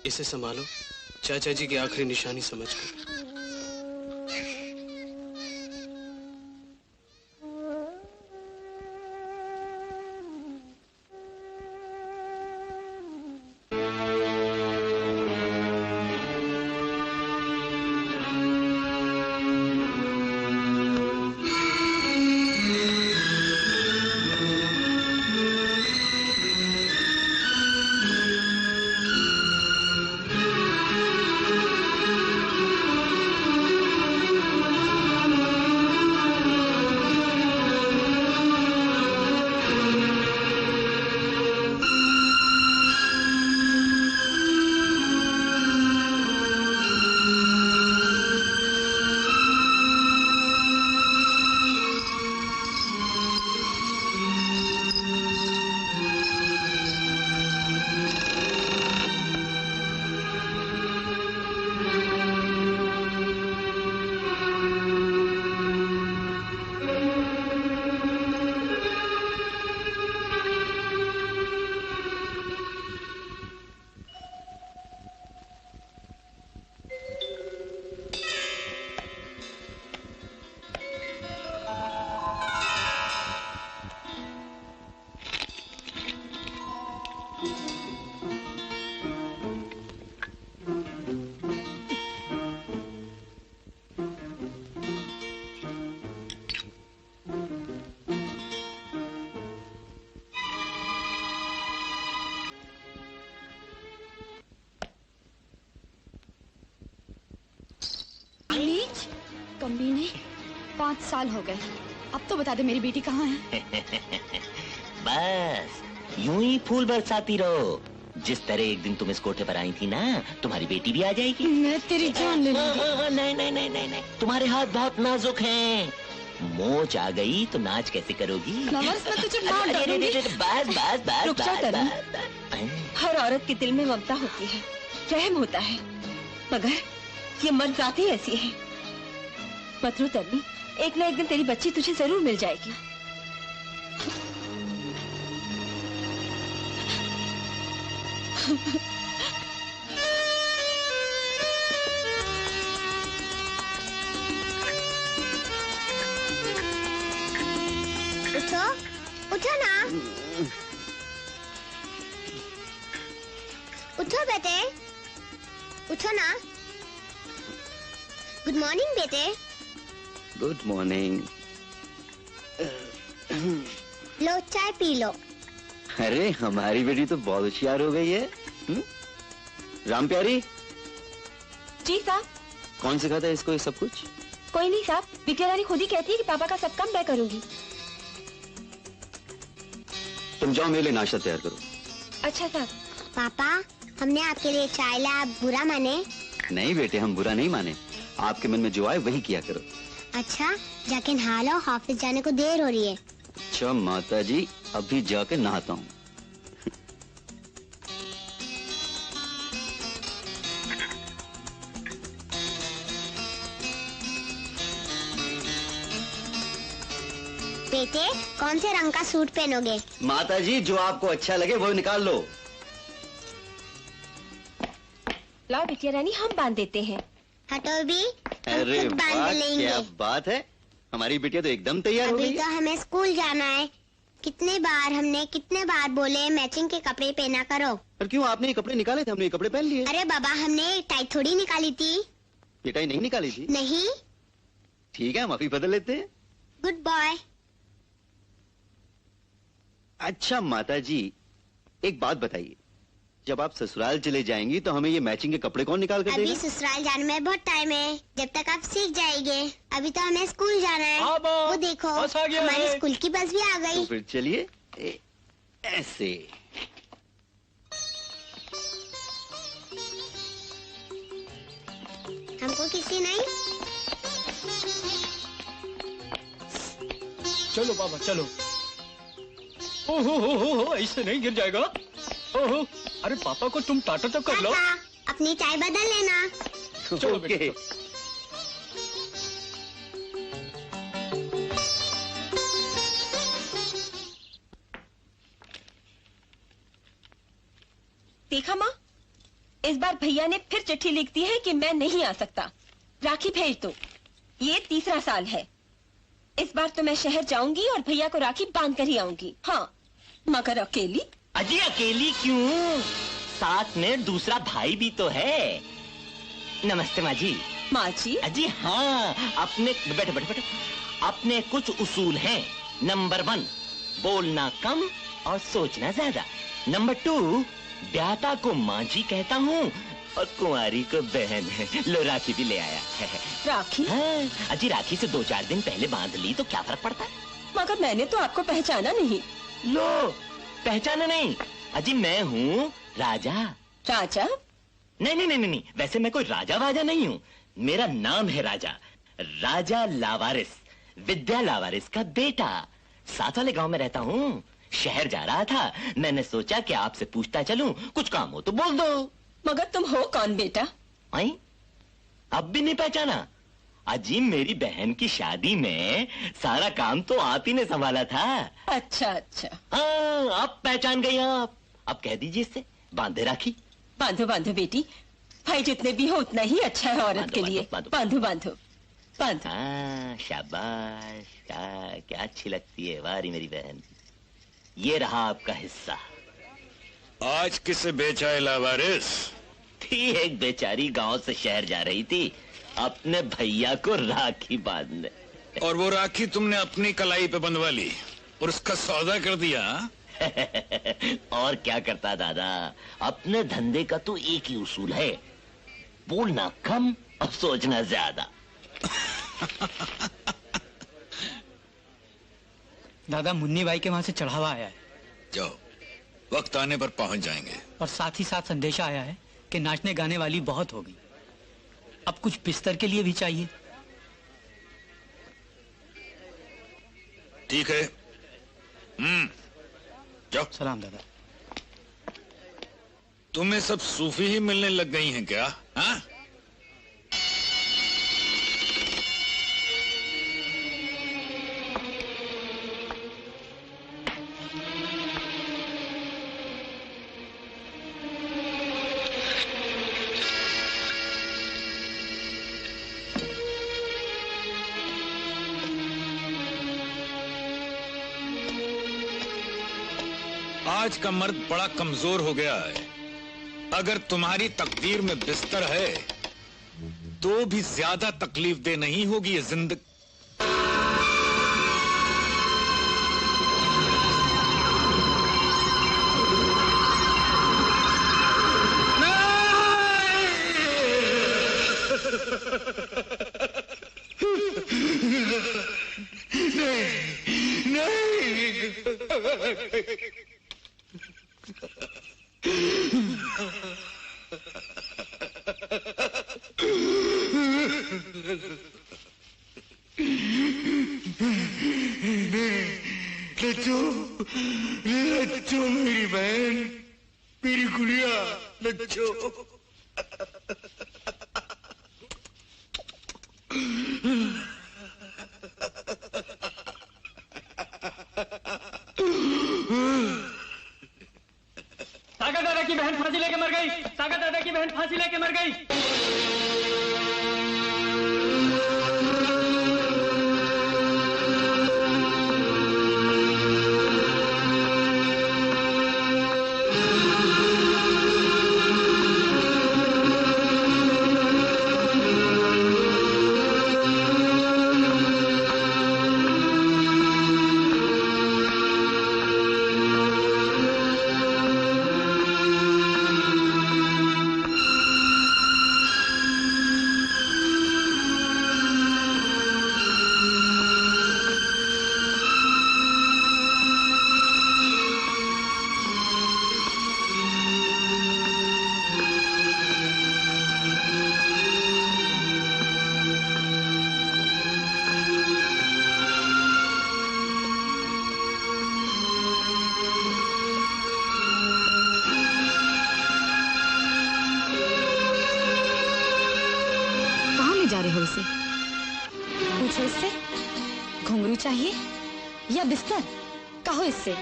इसे संभालो, चाचा जी की आखिरी निशानी समझकर। कमीने, 5 साल हो गए। अब तो बता दे मेरी बेटी कहाँ है? बस यूं ही फूल बरसाती रहो। जिस तरह एक दिन तुम इस कोठे पर आई थी ना, तुम्हारी बेटी भी आ जाएगी। मैं तेरी जान ले लूंगी। नहीं नहीं नहीं नहीं नहीं, तुम्हारे हाथ बहुत नाजुक हैं। मोच आ गई तो नाच कैसे करोगी? नवंस में तुझे मार डालूंगी। बस बस बस रुक जा तरुण। हर औरत के दिल में ममता होती है, रहम होता है, मगर ये मन रात ही ऐसी है। मत रो तन्वी, एक ना एक दिन तेरी बच्ची तुझे जरूर मिल जाएगी। उठो, उठो ना, उठो बेटे, उठो ना। गुड मॉर्निंग बेटे। Good morning. लो चाय पी लो। अरे हमारी बेटी तो बहुत होशियार हो गई है। राम प्यारी। जी साहब। कौन सिखाता है इसको ये सब कुछ? कोई नहीं साहब, बिटिया रानी खुद ही कहती है कि पापा का सब काम मैं करूंगी। तुम जाओ, मेरे लिए नाश्ता तैयार करो। अच्छा साहब। पापा, हमने आपके लिए चाय लाया, आप बुरा माने? नहीं बेटे, हम बुरा नहीं माने। आपके मन में जो आए वही किया करो। अच्छा, जाके नहा लो, ऑफिस जाने को देर हो रही है। अच्छा माता जी, अभी जाके नहाता हूँ। बेटे, कौन से रंग का सूट पहनोगे? माता जी, जो आपको अच्छा लगे वो निकाल लो। लाओ बिटिया रानी, हम बांध देते हैं। हटो भी, अरे हम खुद बांध वाह, लेंगे। क्या बात है, हमारी बिटिया तो एकदम तैयार हो अभी गई तो है। हमें स्कूल जाना है। कितने बार बोले मैचिंग के कपड़े पहना करो। पर क्यों, आपने ये कपड़े निकाले थे, हमने ये कपड़े पहन लिए। अरे बाबा, हमने टाई थोड़ी निकाली थी। ये टाई नहीं निकाली थी? नहीं। ठीक है, हम अभी बदल लेते हैं। Good boy. अच्छा माता जी, एक बात बताइए, जब आप ससुराल चले जाएंगी तो हमें ये मैचिंग के कपड़े कौन निकाल कर देगा? अभी ससुराल जाने में बहुत टाइम है, जब तक आप सीख जाएंगे। अभी तो हमें स्कूल जाना है। वो देखो हमारी स्कूल की बस भी आ गई। तो फिर चलिए ऐसे। हमको किसी नहीं। चलो बाबा चलो। ओहो ऐसे नहीं गिर जाएगा। ओहो अरे पापा को तुम टाटा तो कर लो। अपनी चाय बदल लेना। चलो बेटे। देखा माँ, इस बार भैया ने फिर चिट्ठी लिख दी है कि मैं नहीं आ सकता। राखी भेज दो। ये तीसरा साल है। इस बार तो मैं शहर जाऊंगी और भैया को राखी बांध कर ही आऊंगी। हाँ, मगर अकेली? अजी अकेली क्यों? साथ में दूसरा भाई भी तो है। नमस्ते माँ जी। माँ जी? अजी हाँ, अपने बैठो बैठो बैठो। अपने कुछ उसूल हैं। नंबर 1, बोलना कम और सोचना ज्यादा। नंबर 2, ब्याता को माँ जी कहता हूँ और कुंवारी को बहन। लो राखी भी ले आया। राखी? हाँ, अजी राखी से 2-4 दिन पहले बांध ली तो क्या फर्क पड़ता है? मगर मैंने तो आपको पहचाना नहीं। लो, पहचाना नहीं? अजी मैं हूँ राजा। राजा? नहीं, वैसे मैं कोई राजा वाजा नहीं हूँ। मेरा नाम है राजा। राजा लावारिस, विद्या लावारिस का बेटा। साथ वाले गांव में रहता हूँ। शहर जा रहा था, मैंने सोचा कि आपसे पूछता चलूं, कुछ काम हो तो बोल दो। मगर तुम हो कौन बेटा? आई? अब भी नहीं पहचाना? अजी मेरी बहन की शादी में सारा काम तो आप ही ने संभाला था। अच्छा अच्छा। हाँ, अब पहचान गई आप। अब कह दीजिए इससे बांधे राखी। बांधो बांधो बेटी, भाई जितने भी हो उतना ही अच्छा है औरत के लिए। बांधो बांधो बांधो। हाँ, शाबाश। क्या अच्छी लगती है वारी मेरी बहन। ये रहा आपका हिस्सा। आज किसे बेचा है लावारिस? थी एक बेचारी गांव से शहर जा रही थी अपने भैया को राखी बांधने। और वो राखी तुमने अपनी कलाई पे बंधवा ली और उसका सौदा कर दिया? और क्या करता दादा, अपने धंधे का तो एक ही उसूल है, बोलना कम और सोचना ज्यादा। दादा मुन्नी भाई के वहां से चढ़ावा आया है। जाओ, वक्त आने पर पहुंच जाएंगे। और साथ ही साथ संदेशा आया है कि नाचने गाने वाली बहुत होगी। अब कुछ बिस्तर के लिए भी चाहिए। ठीक है। जाओ। सलाम दादा। तुम्हें सब सूफी ही मिलने लग गई हैं क्या? हाँ? आज का मर्द बड़ा कमजोर हो गया है। अगर तुम्हारी तकदीर में बिस्तर है तो भी ज्यादा तकलीफ दे नहीं होगी ये जिंदगी। लच्चो मेरी बहन, मेरी गुड़िया लच्चो। सागर दादा की बहन फांसी लेके मर गई। सागर दादा की बहन फांसी लेके मर गई। चाहिए या बिस्तर? कहो इससे,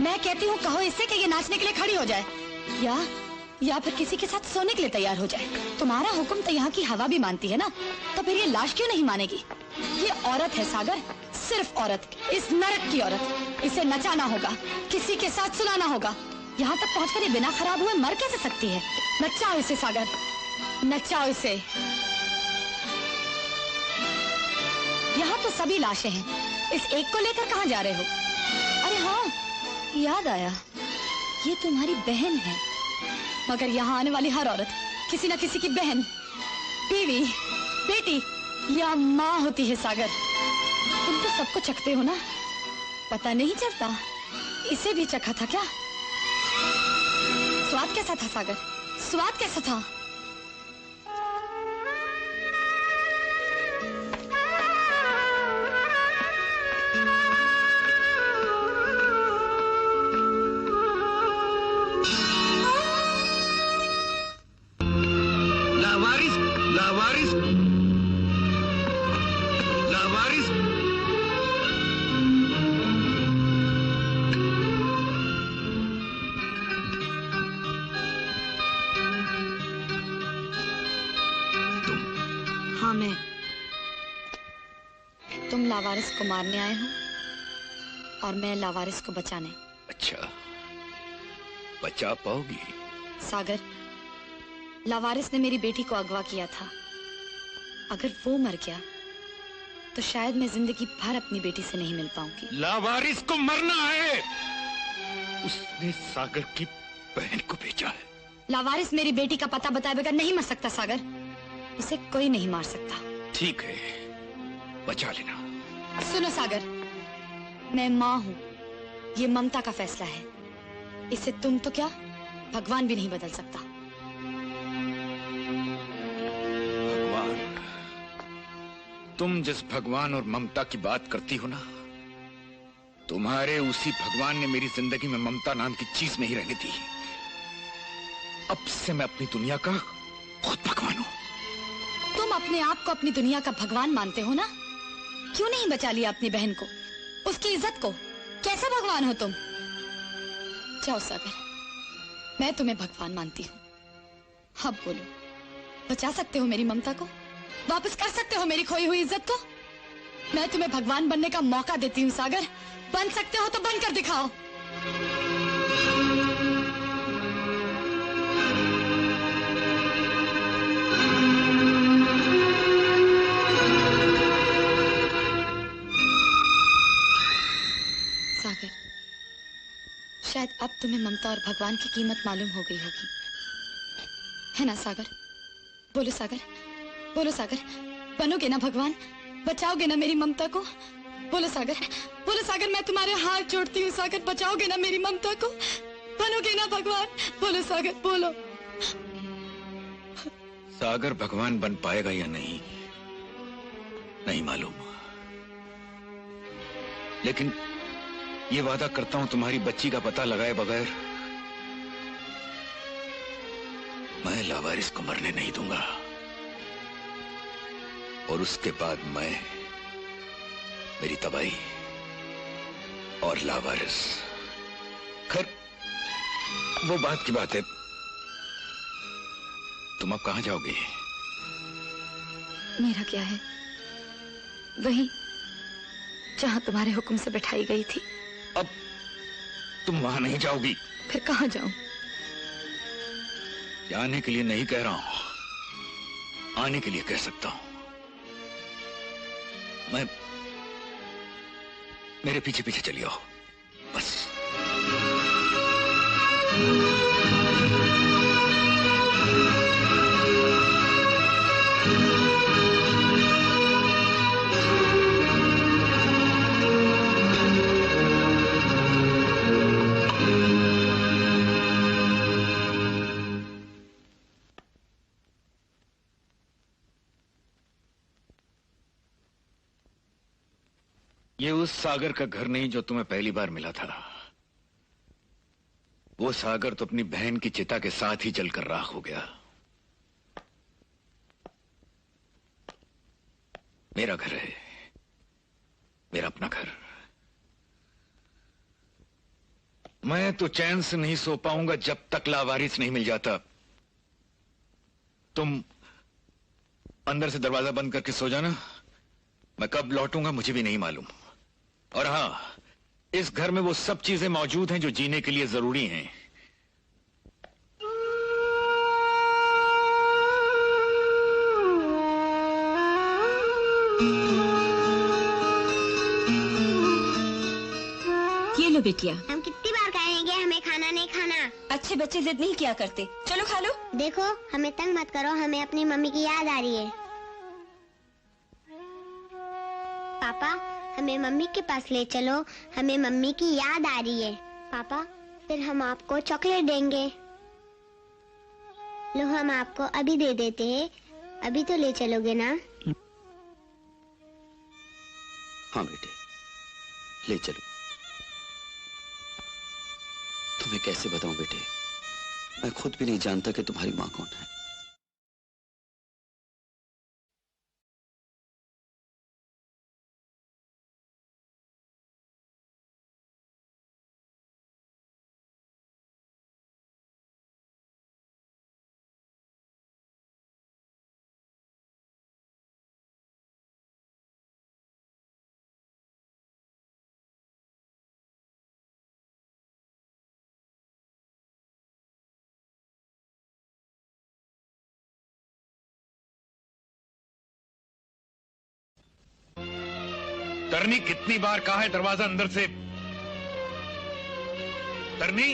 मैं कहती हूँ कहो इससे कि ये नाचने के लिए खड़ी हो जाए, या फिर किसी के साथ सोने के लिए तैयार हो जाए। तुम्हारा हुक्म तो यहाँ की हवा भी मानती है ना, तो फिर ये लाश क्यों नहीं मानेगी? ये औरत है सागर, सिर्फ औरत, इस नरक की औरत। इसे नचाना होगा, किसी के साथ सुलाना होगा। यहाँ तक पहुँचकर ये बिना खराब हुए मर कैसे सकती है? नचाओ इसे सागर, नचाओ इसे। यहाँ तो सभी लाशें हैं, इस एक को लेकर कहाँ जा रहे हो? अरे हाँ, याद आया, ये तुम्हारी बहन है। मगर यहाँ आने वाली हर औरत किसी न किसी की बहन, बीवी, बेटी या माँ होती है सागर। तुम तो सबको चखते हो ना, पता नहीं चलता। इसे भी चखा था क्या? स्वाद कैसा था सागर, स्वाद कैसा था? हाँ, मैं। तुम लावारिस को मारने आए हो और मैं लावारिस को बचाने। अच्छा, बचा पाओगी? सागर, लावारिस ने मेरी बेटी को अगवा किया था। अगर वो मर गया तो शायद मैं जिंदगी भर अपनी बेटी से नहीं मिल पाऊंगी। लावारिस को मरना है? उसने सागर की बहन को भेजा है। लावारिस मेरी बेटी का पता बताए बगैर नहीं मर सकता सागर, उसे कोई नहीं मार सकता। ठीक है, बचा लेना। सुनो सागर, मैं माँ हूँ, ये ममता का फैसला है। इसे तुम तो क्या, भगवान भी नहीं बदल सकता। भगवान? तुम जिस भगवान और ममता की बात करती हो ना, तुम्हारे उसी भगवान ने मेरी जिंदगी में ममता नाम की चीज नहीं रहने दी। अब से मैं अपनी दुनिया का खुद भगवान हूँ। तुम अपने आप को अपनी दुनिया का भगवान मानते हो ना? क्यों नहीं बचा लिया अपनी बहन को, उसकी इज्जत को? कैसा भगवान हो तुम? जाओ सागर, मैं तुम्हें भगवान मानती हूँ। अब बोलो, बचा सकते हो मेरी ममता को? वापस कर सकते हो मेरी खोई हुई इज्जत को? मैं तुम्हें भगवान बनने का मौका देती हूँ सागर। बन सकते हो तो बन कर दिखाओ। सागर, शायद अब तुम्हें ममता और भगवान की कीमत मालूम हो गई होगी, है ना सागर? बोलो सागर, बोलो सागर, बनोगे ना भगवान? बचाओगे ना मेरी ममता को? बोलो सागर, बोलो सागर, मैं तुम्हारे हाथ जोड़ती हूँ सागर, बचाओगे ना मेरी ममता को? बनोगे ना भगवान? बोलो सागर, बोलो। सागर भगवान बन पाएगा या नहीं, नहीं मालूम, लेकिन ये वादा करता हूं तुम्हारी बच्ची का पता लगाए बगैर मैं लावारिस को मरने नहीं दूंगा। और उसके बाद मैं, मेरी तबाही और लावारिस। खैर, वो बात की बात है। तुम अब कहां जाओगे? मेरा क्या है, वहीं जहां तुम्हारे हुक्म से बैठाई गई थी। अब तुम वहां नहीं जाओगी? फिर कहां जाऊं? जाने के लिए नहीं कह रहा हूं, आने के लिए कह सकता हूं। मेरे पीछे पीछे चली आओ, बस। ये उस सागर का घर नहीं जो तुम्हें पहली बार मिला था। वो सागर तो अपनी बहन की चिता के साथ ही जलकर राख हो गया। मेरा घर है, मेरा अपना घर। मैं तो चैन से नहीं सो पाऊंगा जब तक लावारिस नहीं मिल जाता। तुम अंदर से दरवाजा बंद करके सो जाना। मैं कब लौटूंगा मुझे भी नहीं मालूम। और हां, इस घर में वो सब चीजें मौजूद हैं जो जीने के लिए जरूरी हैं। ये लो बिटिया। हम कितनी बार कहेंगे हमें खाना नहीं खाना? अच्छे बच्चे जिद नहीं किया करते। चलो खा लो। देखो हमें तंग मत करो, हमें अपनी मम्मी की याद आ रही है। पापा हमें मम्मी के पास ले चलो, हमें मम्मी की याद आ रही है। पापा फिर हम आपको चॉकलेट देंगे। लो हम आपको अभी दे देते हैं, अभी तो ले चलोगे ना? हाँ बेटे, ले चलो। तुम्हें कैसे बताऊं बेटे, मैं खुद भी नहीं जानता कि तुम्हारी माँ कौन है। तरनी कितनी बार कहा है दरवाजा अंदर से। तरनी,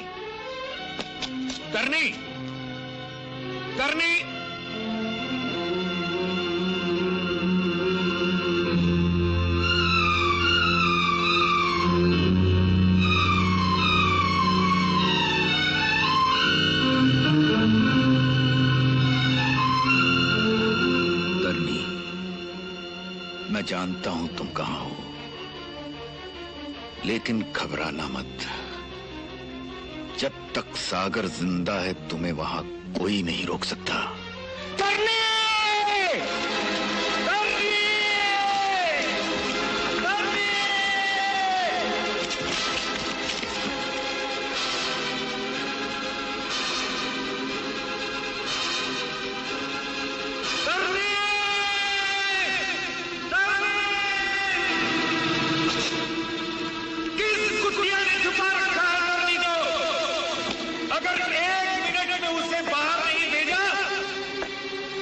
तरनी, तरनी। तरनी, मैं जानता हूं तुम कहां हो, लेकिन घबराना मत। जब तक सागर जिंदा है तुम्हें वहां कोई नहीं रोक सकता। तरनी! तरनी! तरनी! तरनी! अगर 1 मिनट में उसे बाहर नहीं भेजा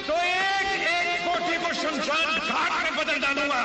तो एक कोठी को शमशान घाट में बदल डालूंगा।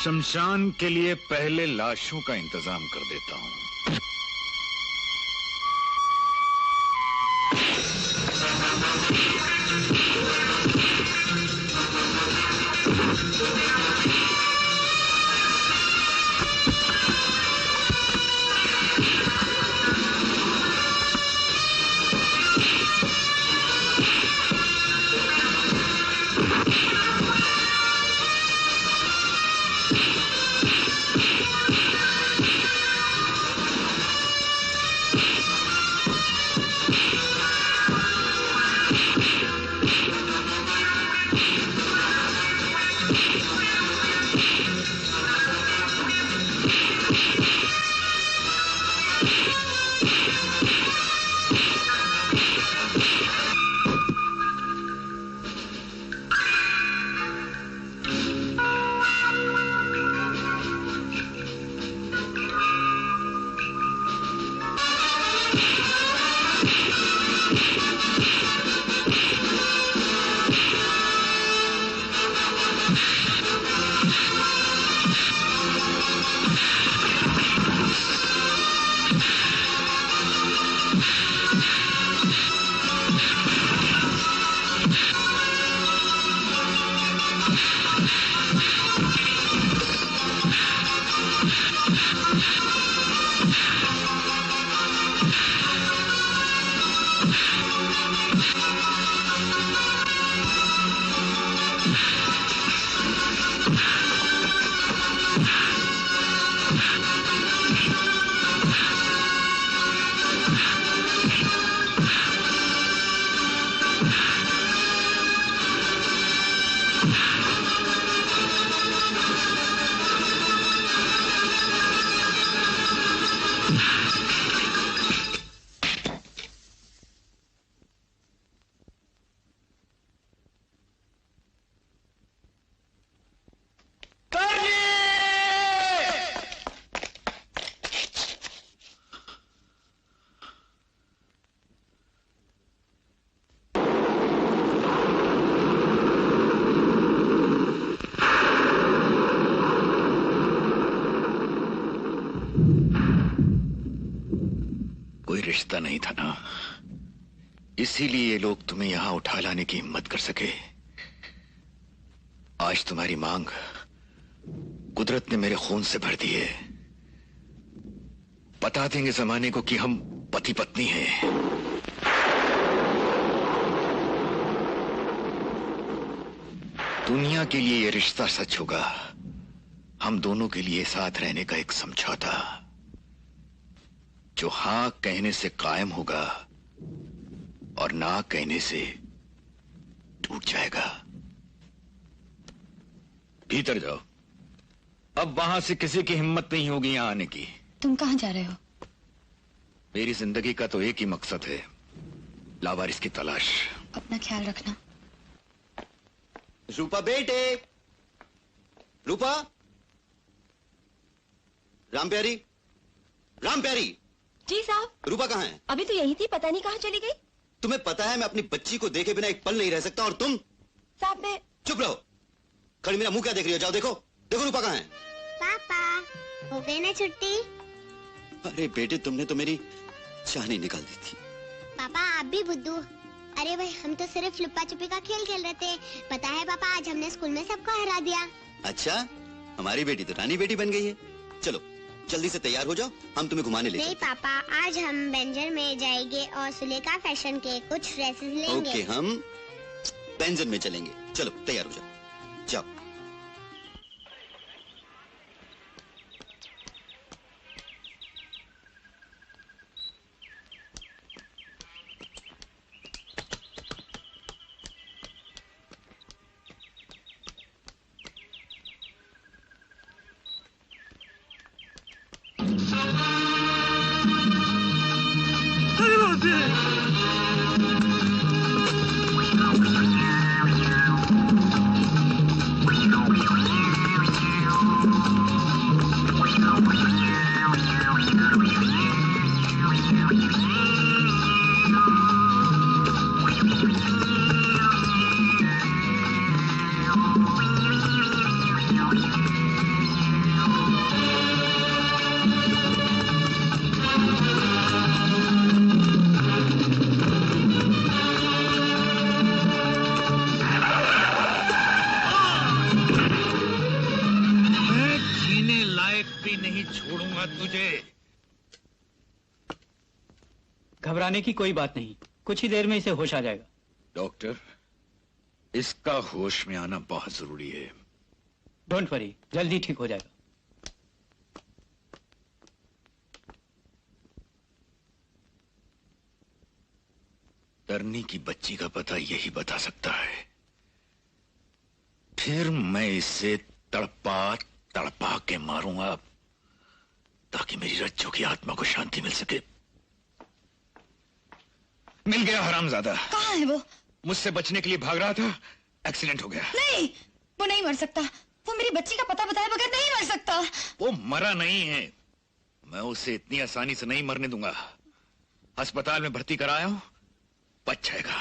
शमशान के लिए पहले लाशों का इंतजाम कर देता हूं। रिश्ता नहीं था ना, इसीलिए ये लोग तुम्हें यहां उठा लाने की हिम्मत कर सके। आज तुम्हारी मांग कुदरत ने मेरे खून से भर दी है। बता देंगे जमाने को कि हम पति पत्नी हैं। दुनिया के लिए ये रिश्ता सच होगा, हम दोनों के लिए साथ रहने का एक समझौता जो हां कहने से कायम होगा और ना कहने से टूट जाएगा। भीतर जाओ, अब वहां से किसी की हिम्मत नहीं होगी यहां आने की। तुम कहां जा रहे हो? मेरी जिंदगी का तो एक ही मकसद है, लावारिस की तलाश। अपना ख्याल रखना। रूपा बेटे, रूपा, राम प्यारी, राम प्यारी। जी साहब। रूपा कहाँ है? अभी तो यही थी, पता नहीं कहाँ चली गई। तुम्हें पता है मैं अपनी बच्ची को देखे बिना एक पल नहीं रह सकता, और तुम? साहब मैं। चुप रहो, खड़ी मेरा मुंह क्या देख रही हो? जाओ देखो, देखो रूपा कहाँ है। पापा, हो गई ना छुट्टी? अरे बेटे, तुमने तो मेरी जान ही निकाल दी थी। पापा आप भी बुद्धू। अरे भाई, हम तो सिर्फ लुप्पा छुपी का खेल खेल रहे थे। पता है पापा, आज हमने स्कूल में सबको हरा दिया। अच्छा, हमारी बेटी तो रानी बेटी बन गई है। चलो जल्दी से तैयार हो जाओ, हम तुम्हें घुमाने ले नहीं पापा, आज हम बेंजर में जाएंगे और सुलेखा फैशन के कुछ ड्रेसेस लेंगे। ओके, हम बेंजर में चलेंगे। चलो तैयार हो जाओ, जाओ। घबराने की कोई बात नहीं, कुछ ही देर में इसे होश आ जाएगा। डॉक्टर, इसका होश में आना बहुत जरूरी है। डोंट वरी, जल्दी ठीक हो जाएगा। तरनी की बच्ची का पता यही बता सकता है। फिर मैं इसे तड़पा तड़पा के मारूंगा ताकि मेरी रज्जू की आत्मा को शांति मिल सके। मिल गया हरामजादा। कहाँ है वो? मुझसे बचने के लिए भाग रहा था, एक्सीडेंट हो गया। नहीं, वो नहीं मर सकता। वो मेरी बच्ची का पता बताए बगैर नहीं मर सकता। वो मरा नहीं है, मैं उसे इतनी आसानी से नहीं मरने दूंगा। अस्पताल में भर्ती कराया हूं, बच जाएगा।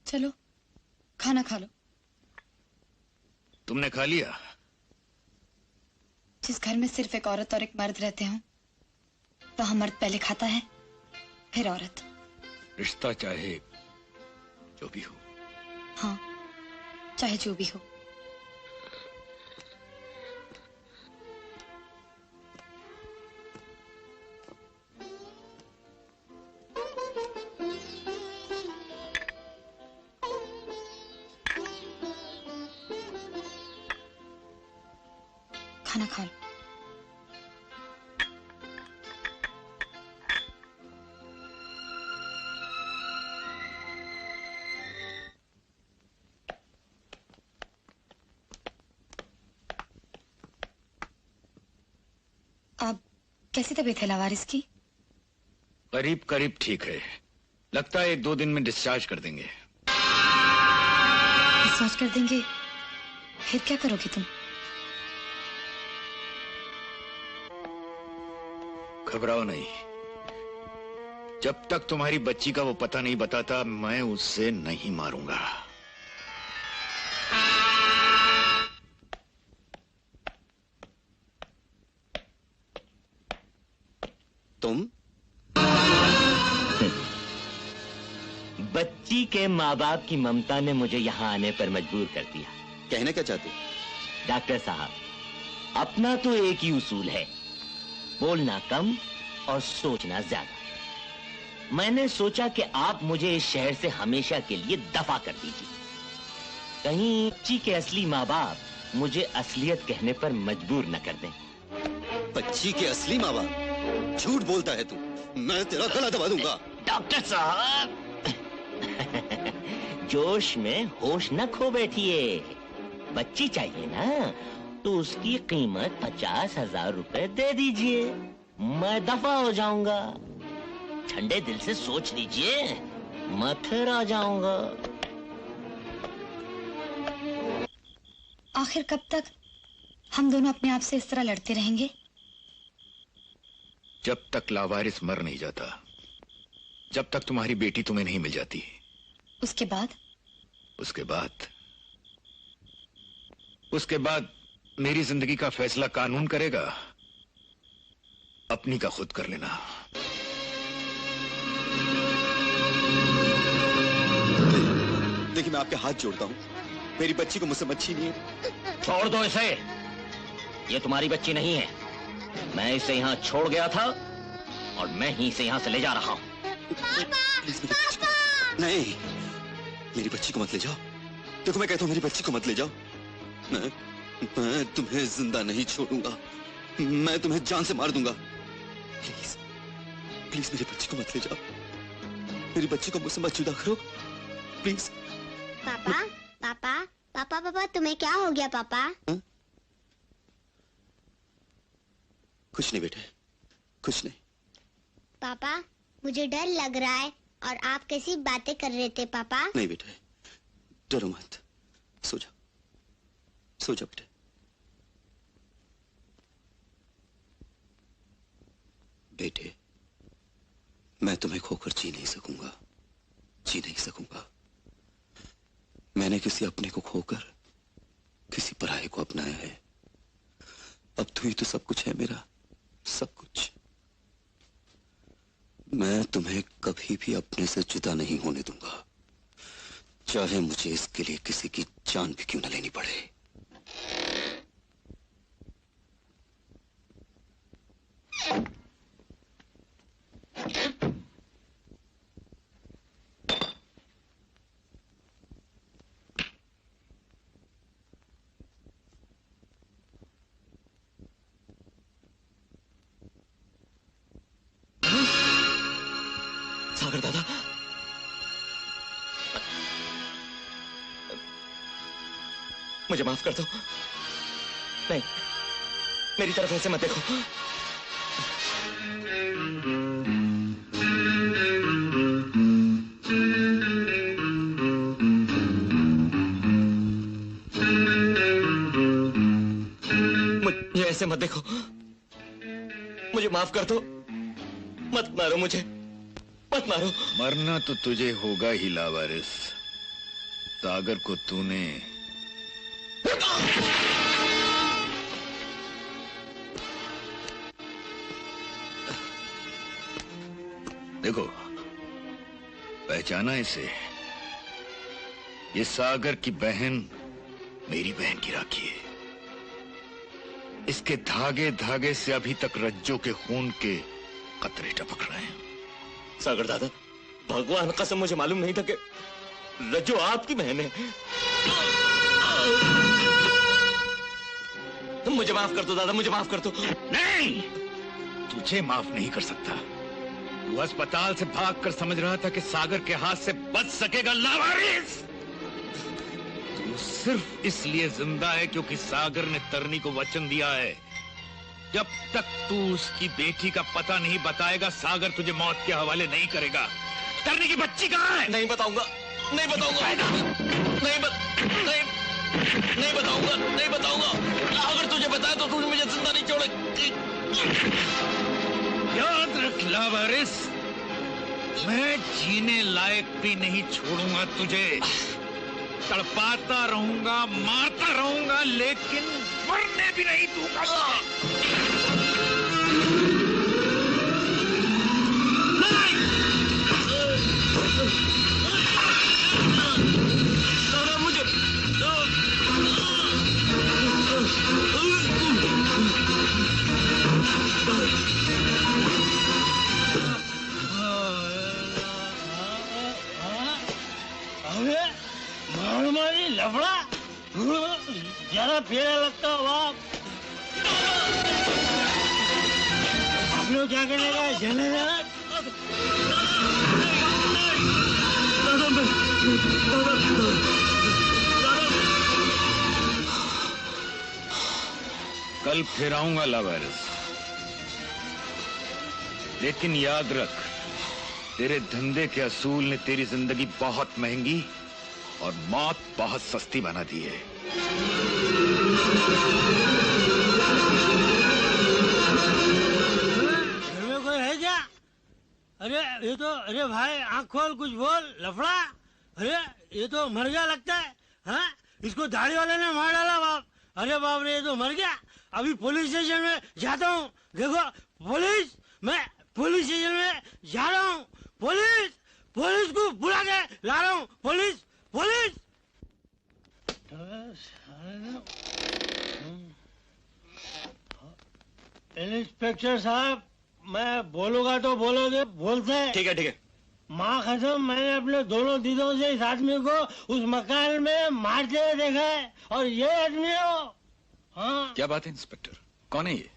चलो खाना खा लो। तुमने खा लिया? जिस घर में सिर्फ एक औरत और एक मर्द रहते हों, वहां मर्द पहले खाता है, फिर औरत। रिश्ता चाहे जो भी हो। हाँ, चाहे जो भी हो। खाना खा लो। अब कैसी तबीयत है लावारिस की? करीब करीब ठीक है। लगता है 1-2 दिन में डिस्चार्ज कर देंगे। डिस्चार्ज कर देंगे? फिर क्या करोगी तुम? घबराओ नहीं। जब तक तुम्हारी बच्ची का वो पता नहीं बताता, मैं उससे नहीं मारूंगा। तुम? बच्ची के माँ बाप की ममता ने मुझे यहाँ आने पर मजबूर कर दिया। कहना क्या चाहते? डॉक्टर साहब, अपना तो एक ही उसूल है, बोलना कम और सोचना ज्यादा। मैंने सोचा कि आप मुझे इस शहर से हमेशा के लिए दफा कर दीजिए। कहीं बच्ची के असली माँ बाप मुझे असलियत कहने पर मजबूर न कर दें। बच्ची के असली माँ बाप? झूठ बोलता है तू। मैं तेरा गला दबा दूंगा। डॉक्टर साहब, जोश में होश न खो बैठिए। बच्ची चाहिए ना, तो उसकी कीमत 50,000 रुपए दे दीजिए, मैं दफा हो जाऊंगा। ठंडे दिल से सोच लीजिए, मैं फिर आ जाऊंगा। आखिर कब तक हम दोनों अपने आप से इस तरह लड़ते रहेंगे? जब तक लावारिस मर नहीं जाता, जब तक तुम्हारी बेटी तुम्हें नहीं मिल जाती। उसके बाद? उसके बाद मेरी जिंदगी का फैसला कानून करेगा। अपनी का खुद कर लेना। देखिए, मैं आपके हाथ जोड़ता हूँ, मेरी बच्ची को मुझसे मत छीनिए। छोड़ दो इसे, ये तुम्हारी बच्ची नहीं है। मैं इसे यहाँ छोड़ गया था और मैं ही इसे यहाँ से ले जा रहा हूँ। नहीं, मेरी बच्ची को मत ले जाओ। देखो, मैं कहता हूँ मेरी बच्ची को मत ले जाओ। मैं तुम्हें जिंदा नहीं छोड़ूंगा। मैं तुम्हें जान से मार दूंगा। प्लीज प्लीज मेरी बच्ची को मत ले जाओ। मेरी बच्ची को मुझसे मत जुदा करो, प्लीज। पापा पापा पापा पापा, तुम्हें क्या हो गया पापा? हा? कुछ नहीं बेटे, कुछ नहीं। पापा, मुझे डर लग रहा है। और आप कैसी बातें कर रहे थे पापा? नहीं बेटे, डरो मत। सो जा, सो जा बेटे। बेटे, मैं तुम्हें खोकर जी नहीं सकूंगा, जी नहीं सकूंगा। मैंने किसी अपने को खोकर किसी पराये को अपनाया है। अब तू ही तो सब कुछ है मेरा, सब कुछ। मैं तुम्हें कभी भी अपने से जुदा नहीं होने दूंगा, चाहे मुझे इसके लिए किसी की जान भी क्यों न लेनी पड़े। सागर दादा, मुझे माफ कर दो। नहीं, मेरी तरफ ऐसे मत देखो। मुझे ऐसे मत देखो, मुझे माफ कर दो। मत मारो मुझे, मत मारो। मरना तो तुझे होगा ही लावारिस। सागर को तूने देखो, पहचाना इसे? ये सागर की बहन मेरी बहन की राखी है। इसके धागे धागे से अभी तक रज्जों के खून के कतरे टपक रहे हैं। सागर दादा, भगवान कसम मुझे मालूम नहीं था कि रज्जो आपकी बहन है। मुझे माफ कर दो दादा, मुझे माफ कर दो। नहीं, तुझे माफ नहीं कर सकता। तू अस्पताल से भागकर समझ रहा था कि सागर के हाथ से बच सकेगा लावारिस। तू सिर्फ इसलिए जिंदा है क्योंकि सागर ने तरनी को वचन दिया है, जब तक तू उसकी बेटी का पता नहीं बताएगा सागर तुझे मौत के हवाले नहीं करेगा। तरनी की बच्ची कहाँ है? नहीं बताऊंगा, नहीं बताऊंगा, नहीं बताऊंगा, नहीं बताऊंगा। अगर तुझे बताया तो तू मुझे जिंदा नहीं छोड़ेगी। याद रख लावारिस, मैं जीने लायक भी नहीं छोड़ूंगा तुझे। तड़पाता रहूंगा, मारता रहूंगा, लेकिन मरने भी नहीं दूंगा। मुझे मारी लफड़ा जरा फेरा लगता बाप। आप लोग क्या करने का चले जाना। कल फिर आऊंगा लावारिस, लेकिन याद रख, तेरे धंधे के असूल ने तेरी जिंदगी बहुत महंगी और मौत बहुत सस्ती बना दी है। घर में कोई है क्या? अरे ये तो, अरे भाई आँख खोल, कुछ बोल लफड़ा। अरे ये तो मर गया लगता है। हाँ, इसको दाढ़ी वाले ने मार डाला बाप। अरे बाप रे, ये तो मर गया। अभी पुलिस स्टेशन में जाता हूँ। देखो पुलिस, मैं पुलिस स्टेशन में जा रहा हूँ। पुलिस, पुलिस को बुला के ला रहा हूँ। Police, police. इंस्पेक्टर साहब, मैं बोलूंगा तो बोलोगे, बोलते हैं। ठीक है, ठीक है। माँ कसम, मैंने अपने दोनों दीदों से इस आदमी को उस मकान में मारते हुए देखा है, और ये आदमी हो। हाँ। क्या बात है इंस्पेक्टर, कौन है ये?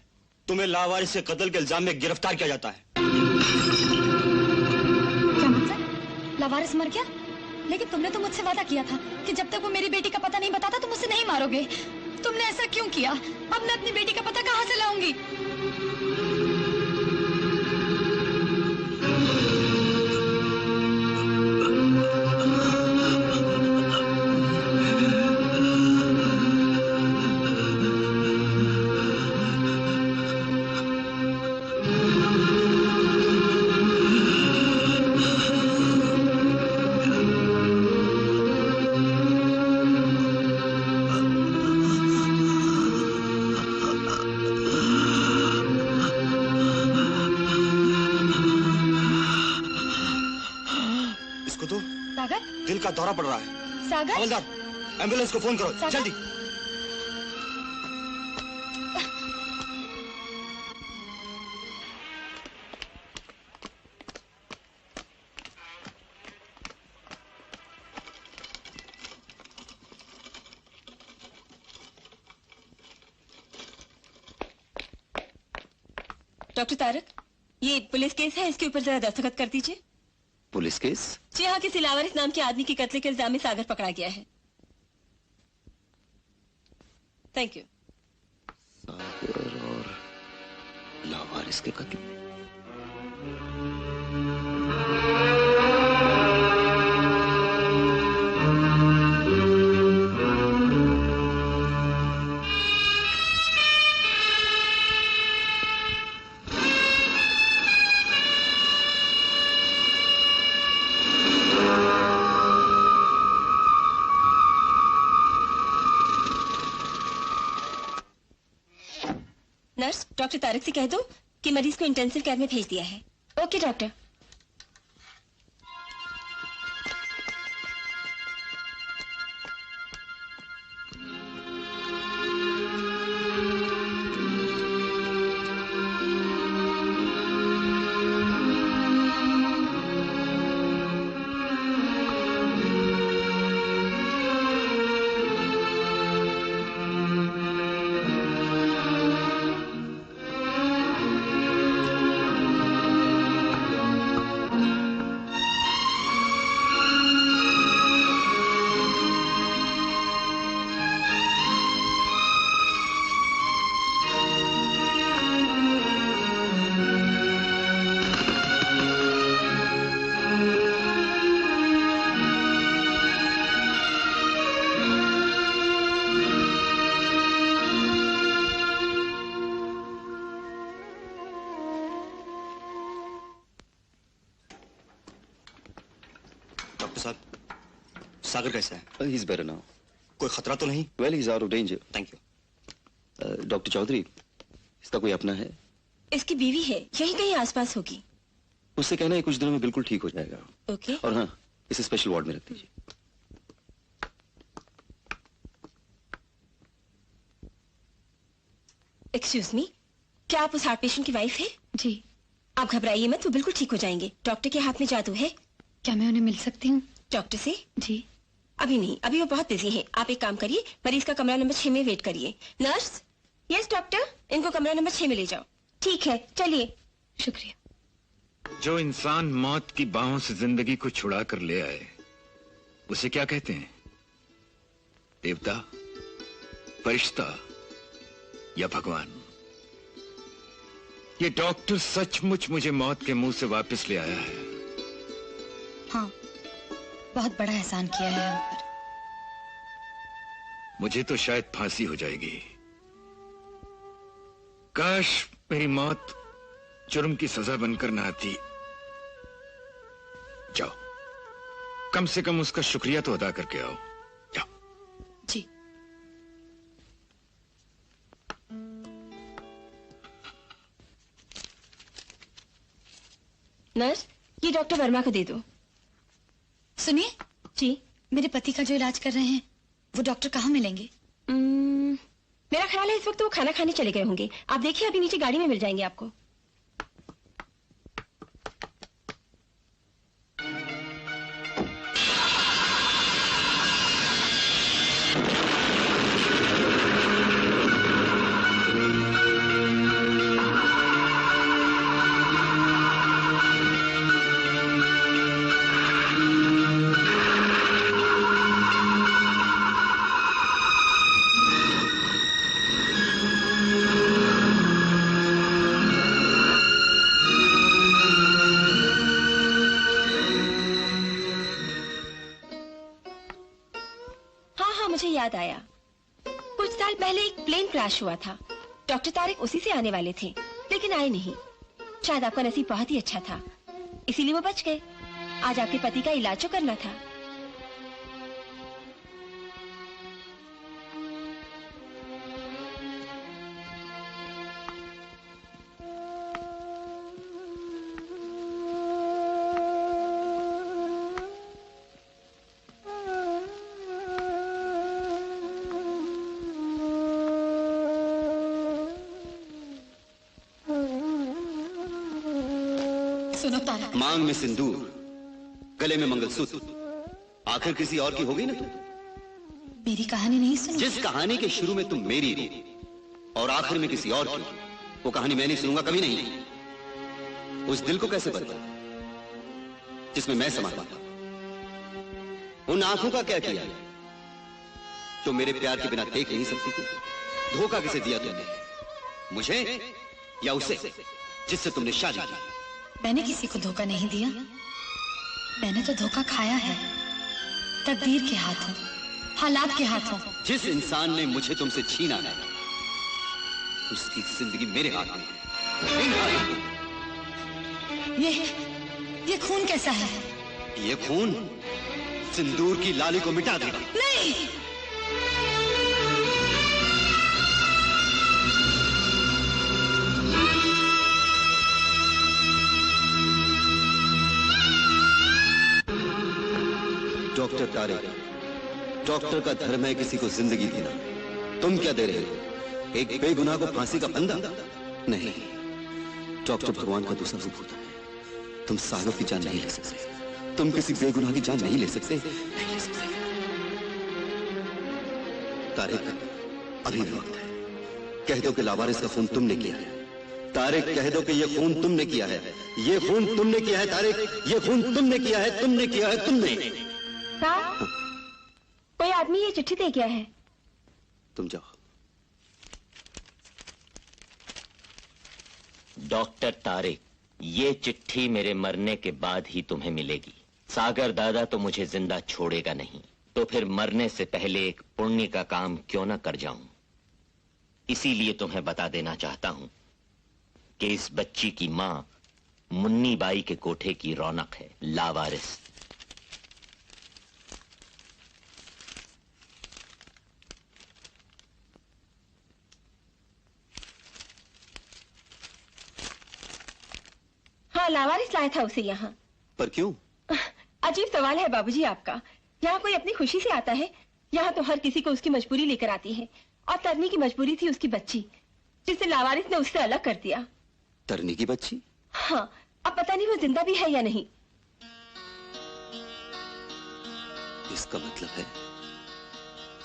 तुम्हें लावारिस के कत्ल के इल्जाम में गिरफ्तार किया जाता है। क्या मतलब? लावारिस मर गया? लेकिन तुमने तो मुझसे वादा किया था कि जब तक वो मेरी बेटी का पता नहीं बताता तुम उसे नहीं मारोगे। तुमने ऐसा क्यों किया? अब मैं अपनी बेटी का पता कहाँ से लाऊंगी? दिल का दौरा पड़ रहा है। सागर? हवलदार, एम्बुलेंस को फोन करो, जल्दी। डॉक्टर तारक, ये पुलिस केस है, इसके ऊपर जरा दस्तखत कर दीजिए। Police case? जी हाँ, किसी लावारिस नाम के आदमी के कत्ल के इल्जाम में सागर पकड़ा गया है। Thank you. सागर और लावारिस के कत्ल। नर्स, डॉक्टर तारक से कह दो कि मरीज को इंटेंसिव केयर में भेज दिया है। Okay doctor. सागर कैसा है? He is better now. कोई खतरा तो नहीं? Well he is out of danger. Thank you. Doctor Chaudhary, इसका कोई अपना है? इसकी बीवी है, यहीं कहीं आसपास होगी। उससे कहना है कुछ दिनों में बिल्कुल ठीक हो जाएगा। ओके। और हाँ, इसे स्पेशल वार्ड में रख दीजिए। एक्सक्यूज मी, क्या आप उस हार्ट पेशेंट की वाइफ है? जी। आप घबराइए मत, वो बिल्कुल ठीक हो जाएंगे। डॉक्टर के हाथ में जादू है। क्या मैं उन्हें मिल सकती हूँ? डॉक्टर से? जी। अभी नहीं, अभी वो बहुत बिजी हैं। आप एक काम करिए, मरीज का कमरा नंबर 6 में वेट करिए। नर्स? यस डॉक्टर, इनको कमरा नंबर 6 में ले जाओ। ठीक है, चलिए। शुक्रिया। जो इंसान मौत की बाहों से जिंदगी को छुड़ा कर ले आए, उसे क्या कहते हैं? देवता, फरिश्ता या भगवान? ये डॉक्टर सचमुच मुझे मौत के मुंह से वापस ले आया है। हाँ, बहुत बड़ा एहसान किया है हम पर। मुझे तो शायद फांसी हो जाएगी। काश मेरी मौत जुर्म की सजा बनकर ना आती। जाओ, कम से कम उसका शुक्रिया तो अदा करके आओ। जाओ। जी। नर्स, ये डॉक्टर वर्मा को दे दो। सुनिए जी। मेरे पति का जो इलाज कर रहे हैं वो डॉक्टर कहाँ मिलेंगे? मेरा ख्याल है इस वक्त वो खाना खाने चले गए होंगे। आप देखिए, अभी नीचे गाड़ी में मिल जाएंगे आपको। याद आया, कुछ साल पहले एक प्लेन क्रैश हुआ था। डॉक्टर तारिक उसी से आने वाले थे, लेकिन आए नहीं। शायद आपका नसीब बहुत ही अच्छा था, इसीलिए वो बच गए। आज आपके पति का इलाज जो करना था। मांग में सिंदूर, गले में मंगलसूत्र, आखिर किसी और की होगी ना तुम? मेरी कहानी नहीं सुनो। जिस कहानी के शुरू में तुम मेरी थी और आखिर में किसी और की, वो कहानी मैं नहीं सुनूंगा, कभी नहीं। उस दिल को कैसे बदला जिसमें मैं समा था? उन आंखों का क्या किया जो मेरे प्यार के बिना देख नहीं सकती थी? धोखा किसे दिया तुमने, मुझे या उसे जिससे तुमने शादी की? मैंने किसी को धोखा नहीं दिया, मैंने तो धोखा खाया है, तकदीर के हाथों, हालात के हाथों। जिस इंसान ने मुझे तुमसे छीना है, उसकी जिंदगी मेरे हाथ में है। ये खून कैसा है? ये खून सिंदूर की लाली को मिटा देगा। नहीं! डॉक्टर तारिक, डॉक्टर का धर्म है किसी को जिंदगी देना। तुम क्या दे रहे हो? एक बेगुनाह को फांसी का फंदा? नहीं, डॉक्टर भगवान का दूसरा रूप होता है। तुम सागर की जान नहीं ले सकते, तुम किसी बेगुनाह की जान नहीं ले सकते, नहीं ले सकते। तारिक, अभी भी वक्त है। कह दो कि लावारिस का खून तुमने किया है। तारिक, कह दो कि ये खून तुमने किया है, ये खून तुमने किया है। तारिक, ये खून तुमने किया है, तुमने किया है, तुमने। कोई आदमी ये चिट्ठी दे गया है। तुम जाओ। डॉक्टर तारिक, ये चिट्ठी मेरे मरने के बाद ही तुम्हें मिलेगी। सागर दादा तो मुझे जिंदा छोड़ेगा नहीं, तो फिर मरने से पहले एक पुण्य का काम क्यों ना कर जाऊं। इसीलिए तुम्हें बता देना चाहता हूं कि इस बच्ची की मां मुन्नी बाई के कोठे की रौनक है, लावारिस। और लावारिस लाया था उसे यहाँ। पर क्यों? अजीब सवाल है बाबूजी आपका। यहाँ कोई अपनी खुशी से आता है? यहाँ तो हर किसी को उसकी मजबूरी लेकर आती है, और तरनी की मजबूरी थी उसकी बच्ची, जिसे लावारिस ने उससे अलग कर दिया। तरनी की बच्ची? हाँ, अब पता नहीं वो जिंदा भी है या नहीं। इसका मतलब है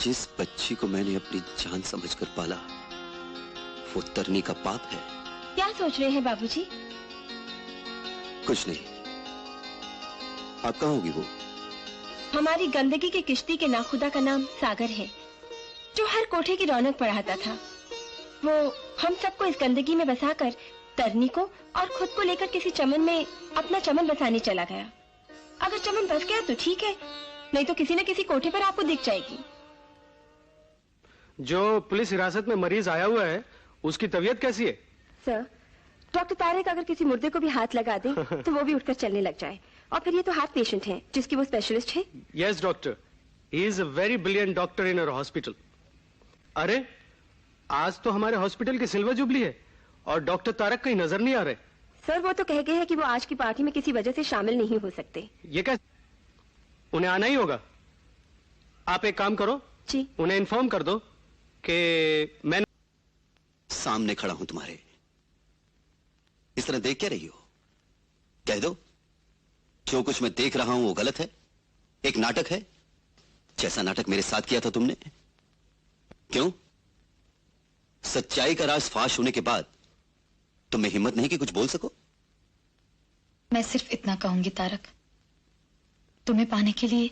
जिस बच्ची को मैंने अपनी जान समझकर पाला वो तरनी का पाप है। क्या सोच रहे हैं बाबूजी? कुछ नहीं। आप कहाँ होगी वो? हमारी गंदगी की किश्ती के नाखुदा का नाम सागर है, जो हर कोठे की रौनक बढ़ाता था। वो हम सबको इस गंदगी में बसाकर तरनी को और खुद को लेकर किसी चमन में अपना चमन बसाने चला गया। अगर चमन बस गया तो ठीक है, नहीं तो किसी न किसी कोठे पर आपको दिख जाएगी। जो पुलिस हिरासत में मरीज आया हुआ है उसकी तबीयत कैसी है? सर, डॉक्टर तारिक अगर किसी मुर्दे को भी हाथ लगा दे तो वो भी उठकर चलने लग जाए। और फिर ये तो हार्ट पेशेंट है जिसकी वो स्पेशलिस्ट है। Yes doctor, he is a very brilliant doctor in our hospital. अरे आज तो हमारे हॉस्पिटल की सिल्वर जुबली है और डॉक्टर तारक कहीं नजर नहीं आ रहे। सर वो तो कह गए हैं कि वो आज की पार्टी में किसी वजह से शामिल नहीं हो सकते। ये क्या? उन्हें आना ही होगा। आप एक काम करो जी, उन्हें इन्फॉर्म कर दो कि मैं सामने खड़ा हूं तुम्हारे। इस तरह देख क्या रही हो? कह दो जो कुछ मैं देख रहा हूं वो गलत है, एक नाटक है, जैसा नाटक मेरे साथ किया था तुमने। क्यों? सच्चाई का राज फाश होने के बाद तुम्हें हिम्मत नहीं कि कुछ बोल सको? मैं सिर्फ इतना कहूंगी तारक, तुम्हें पाने के लिए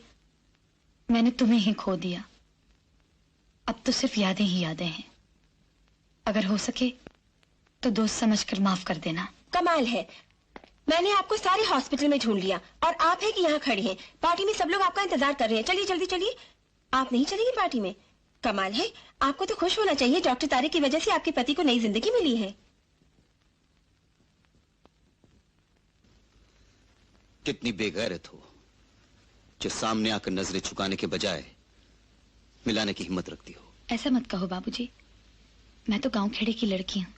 मैंने तुम्हें ही खो दिया। अब तो सिर्फ यादें ही यादें हैं। अगर हो सके तो दोस्त समझकर माफ कर देना। कमाल है, मैंने आपको सारे हॉस्पिटल में ढूंढ लिया और आप है कि यहाँ खड़े हैं। पार्टी में सब लोग आपका इंतजार कर रहे हैं। चलिए जल्दी चलिए। आप नहीं चलेंगे पार्टी में? कमाल है, आपको तो खुश होना चाहिए। डॉक्टर तारिक की वजह से आपके पति को नई जिंदगी मिली है। कितनी बेगैरत हो जो सामने आकर नजरें झुकाने के बजाय मिलाने की हिम्मत रखती हो। ऐसा मत कहो बाबूजी, मैं तो गांव खेड़े की लड़की हूँ।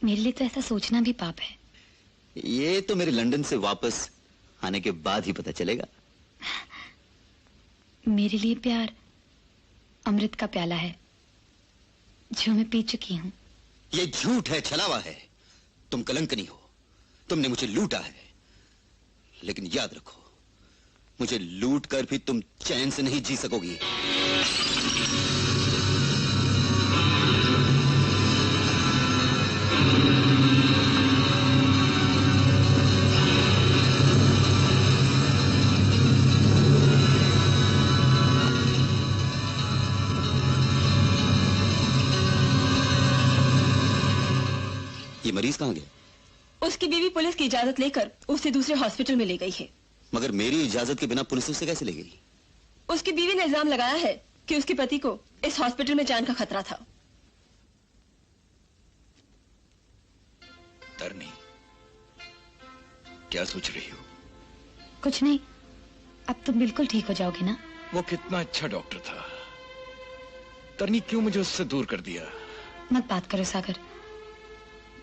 मेरे लिए तो ऐसा सोचना भी पाप है। ये तो मेरे लंदन से वापस आने के बाद ही पता चलेगा। मेरे लिए प्यार अमृत का प्याला है जो मैं पी चुकी हूँ। ये झूठ है, छलावा है। तुम कलंकनी हो, तुमने मुझे लूटा है। लेकिन याद रखो, मुझे लूट कर भी तुम चैन से नहीं जी सकोगी। ये मरीज कहाँ गया? उसकी बीवी पुलिस की इजाजत लेकर उसे दूसरे हॉस्पिटल में ले गई है। मगर मेरी इजाजत के बिना पुलिस उसे कैसे ले गई? उसकी बीवी ने इल्जाम लगाया है कि उसके पति को इस हॉस्पिटल में जान का खतरा था। तरनी, क्या सोच रही हो? कुछ नहीं, अब तुम बिल्कुल ठीक हो जाओगे ना? वो कितना अच्छा डॉक्टर था। तरनी, क्यों मुझे उससे दूर कर दिया? मत बात करो सागर,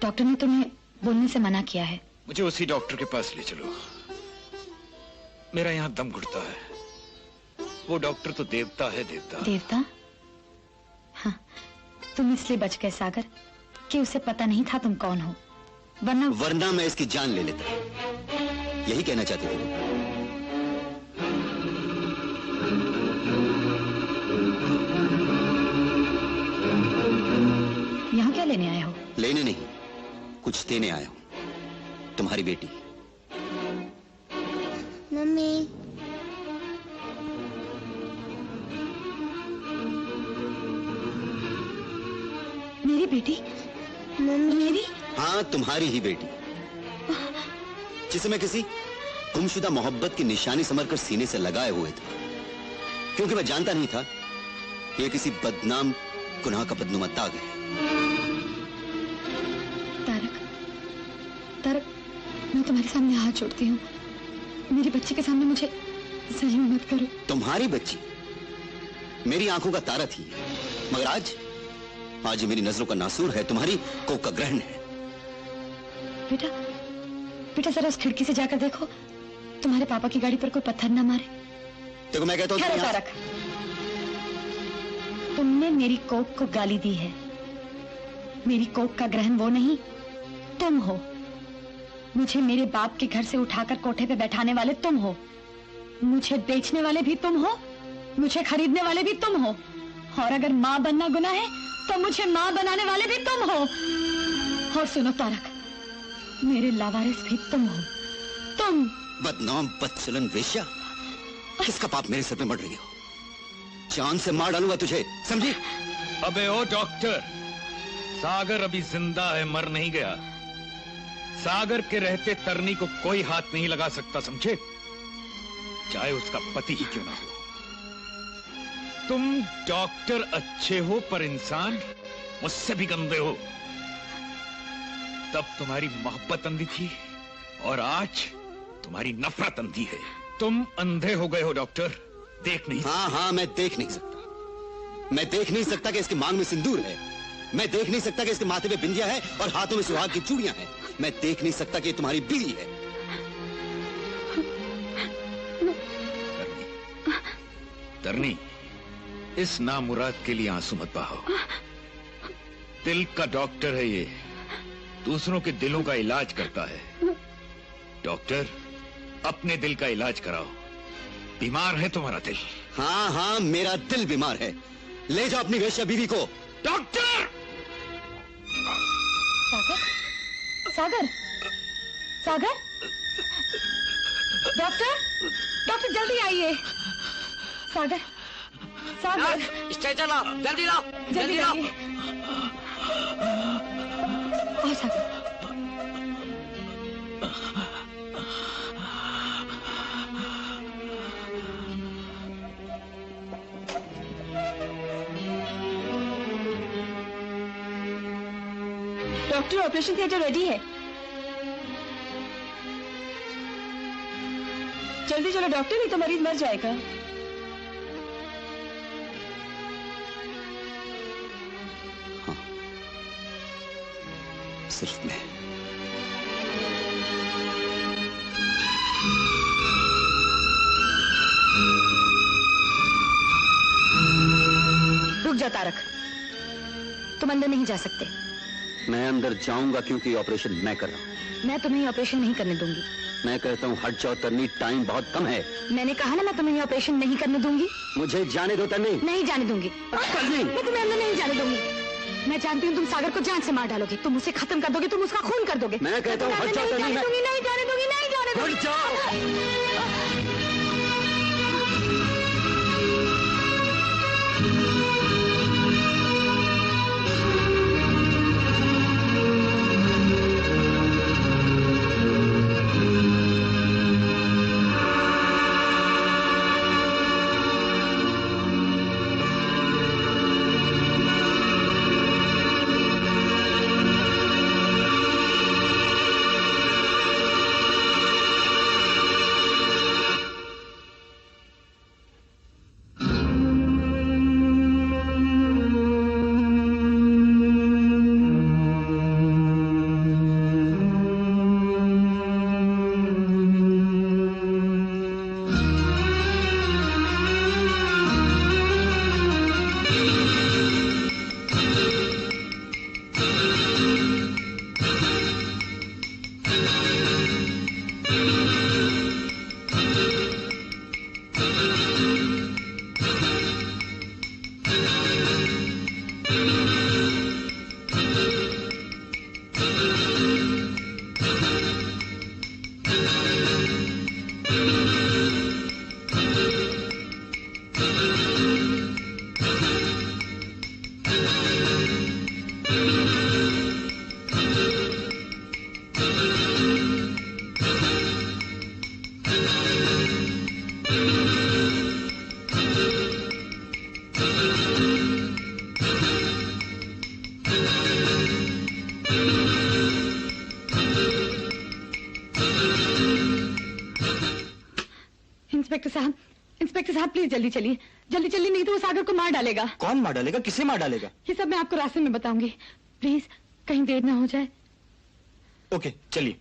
डॉक्टर ने तुम्हें बोलने से मना किया है। मुझे उसी डॉक्टर के पास ले चलो। मेरा यहाँ दम घुटता है। वो डॉक्टर तो देवता है, देवता। देवता? हाँ, तुम इसलिए बच गए सागर कि उसे पता नहीं था तुम कौन हो, वरना मैं इसकी जान ले लेता। यही कहना चाहती थी? यहाँ क्या लेने आए हो? लेने नहीं, कुछ देने आया हूँ। तुम्हारी बेटी। मम्मी। मेरी बेटी? मेरी? हाँ, तुम्हारी ही बेटी, जिसे मैं किसी गुमशुदा मोहब्बत की निशानी समझकर सीने से लगाए हुए था, क्योंकि मैं जानता नहीं था कि यह किसी बदनाम गुनाह का बदनुमा दाग है। तारक, मैं तुम्हारे सामने हाथ जोड़ती हूँ। मेरी बच्ची के सामने मुझे जलील मत करो। तुम्हारी बच्ची मेरी आंखों का तारा थी, मगर आज मेरी नजरों का नासूर है, तुम्हारी कोख का ग्रहण है। बेटा, बेटा जरा उस खिड़की से जाकर देखो, तुम्हारे पापा की गाड़ी पर कोई पत्थर ना मारे। देखो मैं कहता हूँ तारक, तुमने मेरी कोक को गाली दी है। मेरी कोक का ग्रहण वो नहीं, तुम हो। मुझे मेरे बाप के घर से उठाकर कोठे पे बैठाने वाले तुम हो। मुझे बेचने वाले भी तुम हो, मुझे खरीदने वाले भी तुम हो। और अगर माँ बनना गुनाह है तो मुझे माँ बनाने वाले भी तुम हो। और सुनो तारक, मेरे लावारिस भी तुम हो। तुम बदनाम बदचलन वेश्या, किसका पाप मेरे सिर पे मर रही हो? जान से मार डालूंगा तुझे, समझी? अबे ओ डॉक्टर, सागर अभी जिंदा है, मर नहीं गया। सागर के रहते तरनी को कोई हाथ नहीं लगा सकता, समझे? चाहे उसका पति ही क्यों ना हो। तुम डॉक्टर अच्छे हो पर इंसान मुझसे भी गंदे हो। तब तुम्हारी मोहब्बत अंधी थी और आज तुम्हारी नफरत अंधी है। तुम अंधे हो गए हो डॉक्टर, देख नहीं। हाँ, मैं देख नहीं सकता। मैं देख नहीं सकता कि इसकी मांग में सिंदूर है। मैं देख नहीं सकता कि इसके माथे पे बिंदिया है और हाथों में सुहाग की चूड़ियां हैं। मैं देख नहीं सकता कि तुम्हारी बीवी है। तरनी, इस नामुराद के लिए आंसू मत बहाओ। दिल का डॉक्टर है ये, दूसरों के दिलों का इलाज करता है। डॉक्टर, अपने दिल का इलाज कराओ। बीमार है तुम्हारा दिल। हाँ, मेरा दिल बीमार है। ले जाओ अपनी वेश्या बीवी को। डॉक्टर! सागर, सागर, डॉक्टर, डॉक्टर जल्दी आइए। सागर, सागर, स्ट्रेचर लाओ, जल्दी लाओ, जल्दी लाओ। और सागर, डॉक्टर, ऑपरेशन थिएटर रेडी है। जल्दी चलो डॉक्टर, नहीं तो मरीज मर जाएगा। हाँ, सिर्फ मैं। रुक जा तारक, तुम अंदर नहीं जा सकते। मैं अंदर जाऊंगा क्योंकि ऑपरेशन मैं कर रहा हूँ। मैं तुम्हें ऑपरेशन नहीं करने दूंगी। मैं कहता हूँ हट जाओ तरनी, टाइम बहुत कम है। मैंने कहा ना, मैं तुम्हें ऑपरेशन नहीं करने दूंगी। मुझे जाने दो तरनी। नहीं जाने दूंगी। तरनी, मैं तुम्हें अंदर नहीं जाने दूंगी। मैं जानती हूँ तुम सागर को जान से मार डालोगे, तुम उसे खत्म कर दोगे, तुम उसका खून कर दोगे। मैं कहता हूँ हट जाओ तरनी। नहीं जाने दूंगी, नहीं जाने दूंगी। हट जाओ। इंस्पेक्टर साहब प्लीज जल्दी चलिए, जल्दी चलिए, नहीं तो वो सागर को मार डालेगा। कौन मार डालेगा? किसे मार डालेगा? ये सब मैं आपको रास्ते में बताऊंगी, प्लीज कहीं देर ना हो जाए। ओके चलिए।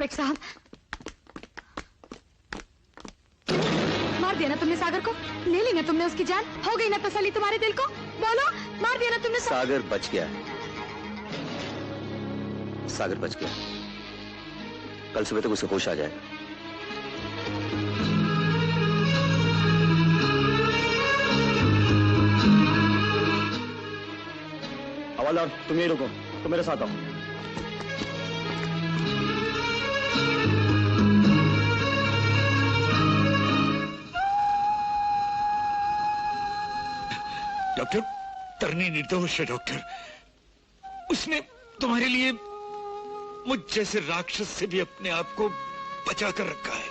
साहब, मार दिया ना तुमने सागर को, ले ली ना तुमने उसकी जान, हो गई ना तसल्ली तुम्हारे दिल को? बोलो, मार दिया ना तुमने? सागर बच गया, सागर बच गया। कल सुबह तक उसे होश आ जाएगा। हवालदार, तुम यही रुको, तुम मेरे साथ आओ। डॉक्टर, तरनी निर्दोष है डॉक्टर। उसने तुम्हारे लिए मुझ जैसे राक्षस से भी अपने आप को बचा कर रखा है।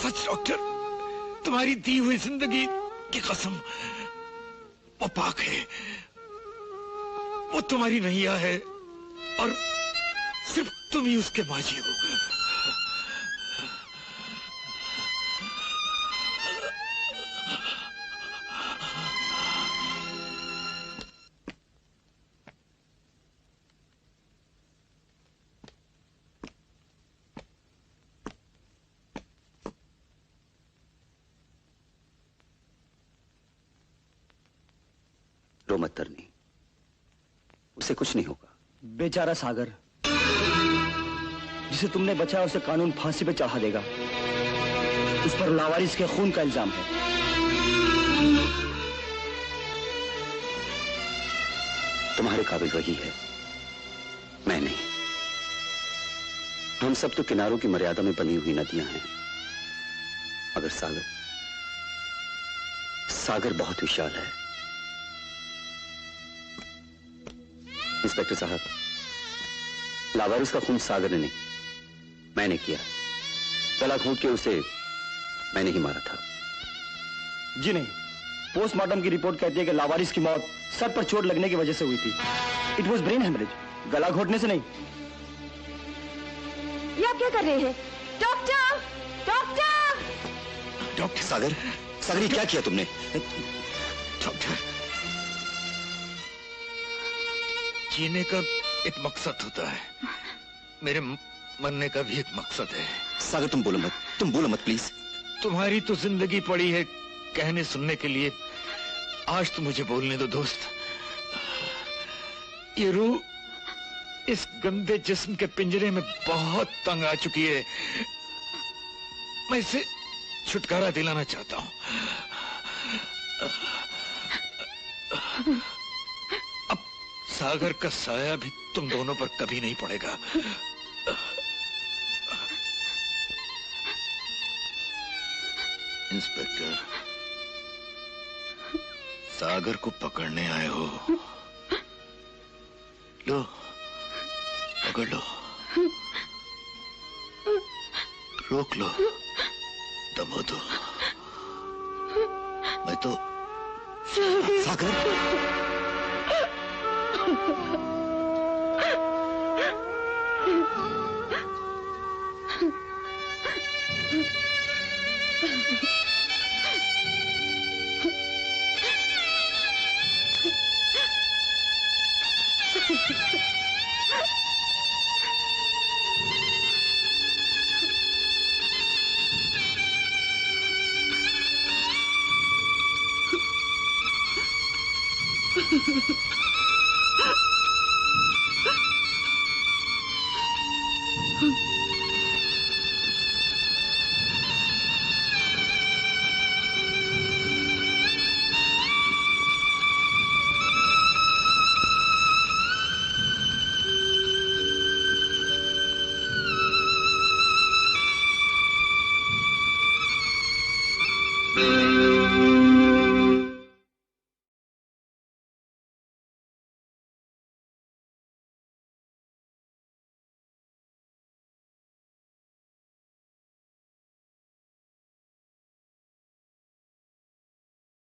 सच डॉक्टर, तुम्हारी दी हुई जिंदगी की कसम, वो पाक है, वो तुम्हारी नैया है और सिर्फ तुम ही उसके माझी हो। रो मत तरनी, उसे कुछ नहीं होगा। बेचारा सागर, जिसे तुमने बचाया उसे कानून फांसी पे चढ़ा देगा। उस पर लावारिस के खून का इल्जाम है। तुम्हारे काबिल वही है, मैं नहीं। हम सब तो किनारों की मर्यादा में बनी हुई नदियां हैं, मगर सागर, सागर बहुत विशाल है। इंस्पेक्टर साहब, लावारिस का खून सागर ने नहीं, मैंने किया। गला घोंट के उसे मैंने ही मारा था। जी नहीं, पोस्टमार्टम की रिपोर्ट कहती है कि लावारिस की मौत सर पर चोट लगने की वजह से हुई थी। इट वॉज ब्रेन हेमरेज, गला घोटने से नहीं। ये आप क्या कर रहे हैं? Doctor, doctor! डॉक्टर सागर, सागर ये क्या किया तुमने? डॉक्टर, जीने का एक मकसद होता है, मेरे मरने का भी एक मकसद है। सागर तुम बोलो मत, तुम बोलो मत प्लीज। तुम्हारी तो जिंदगी पड़ी है कहने सुनने के लिए, आज तो मुझे बोलने दो दोस्त। ये रूह इस गंदे जिस्म के पिंजरे में बहुत तंग आ चुकी है। मैं इसे छुटकारा दिलाना चाहता हूं। अब सागर का साया भी तुम दोनों पर कभी नहीं पड़ेगा। इंस्पेक्टर, सागर को पकड़ने आए हो, लो पकड़ लो, रोक लो, दबो दो। मैं तो सागर,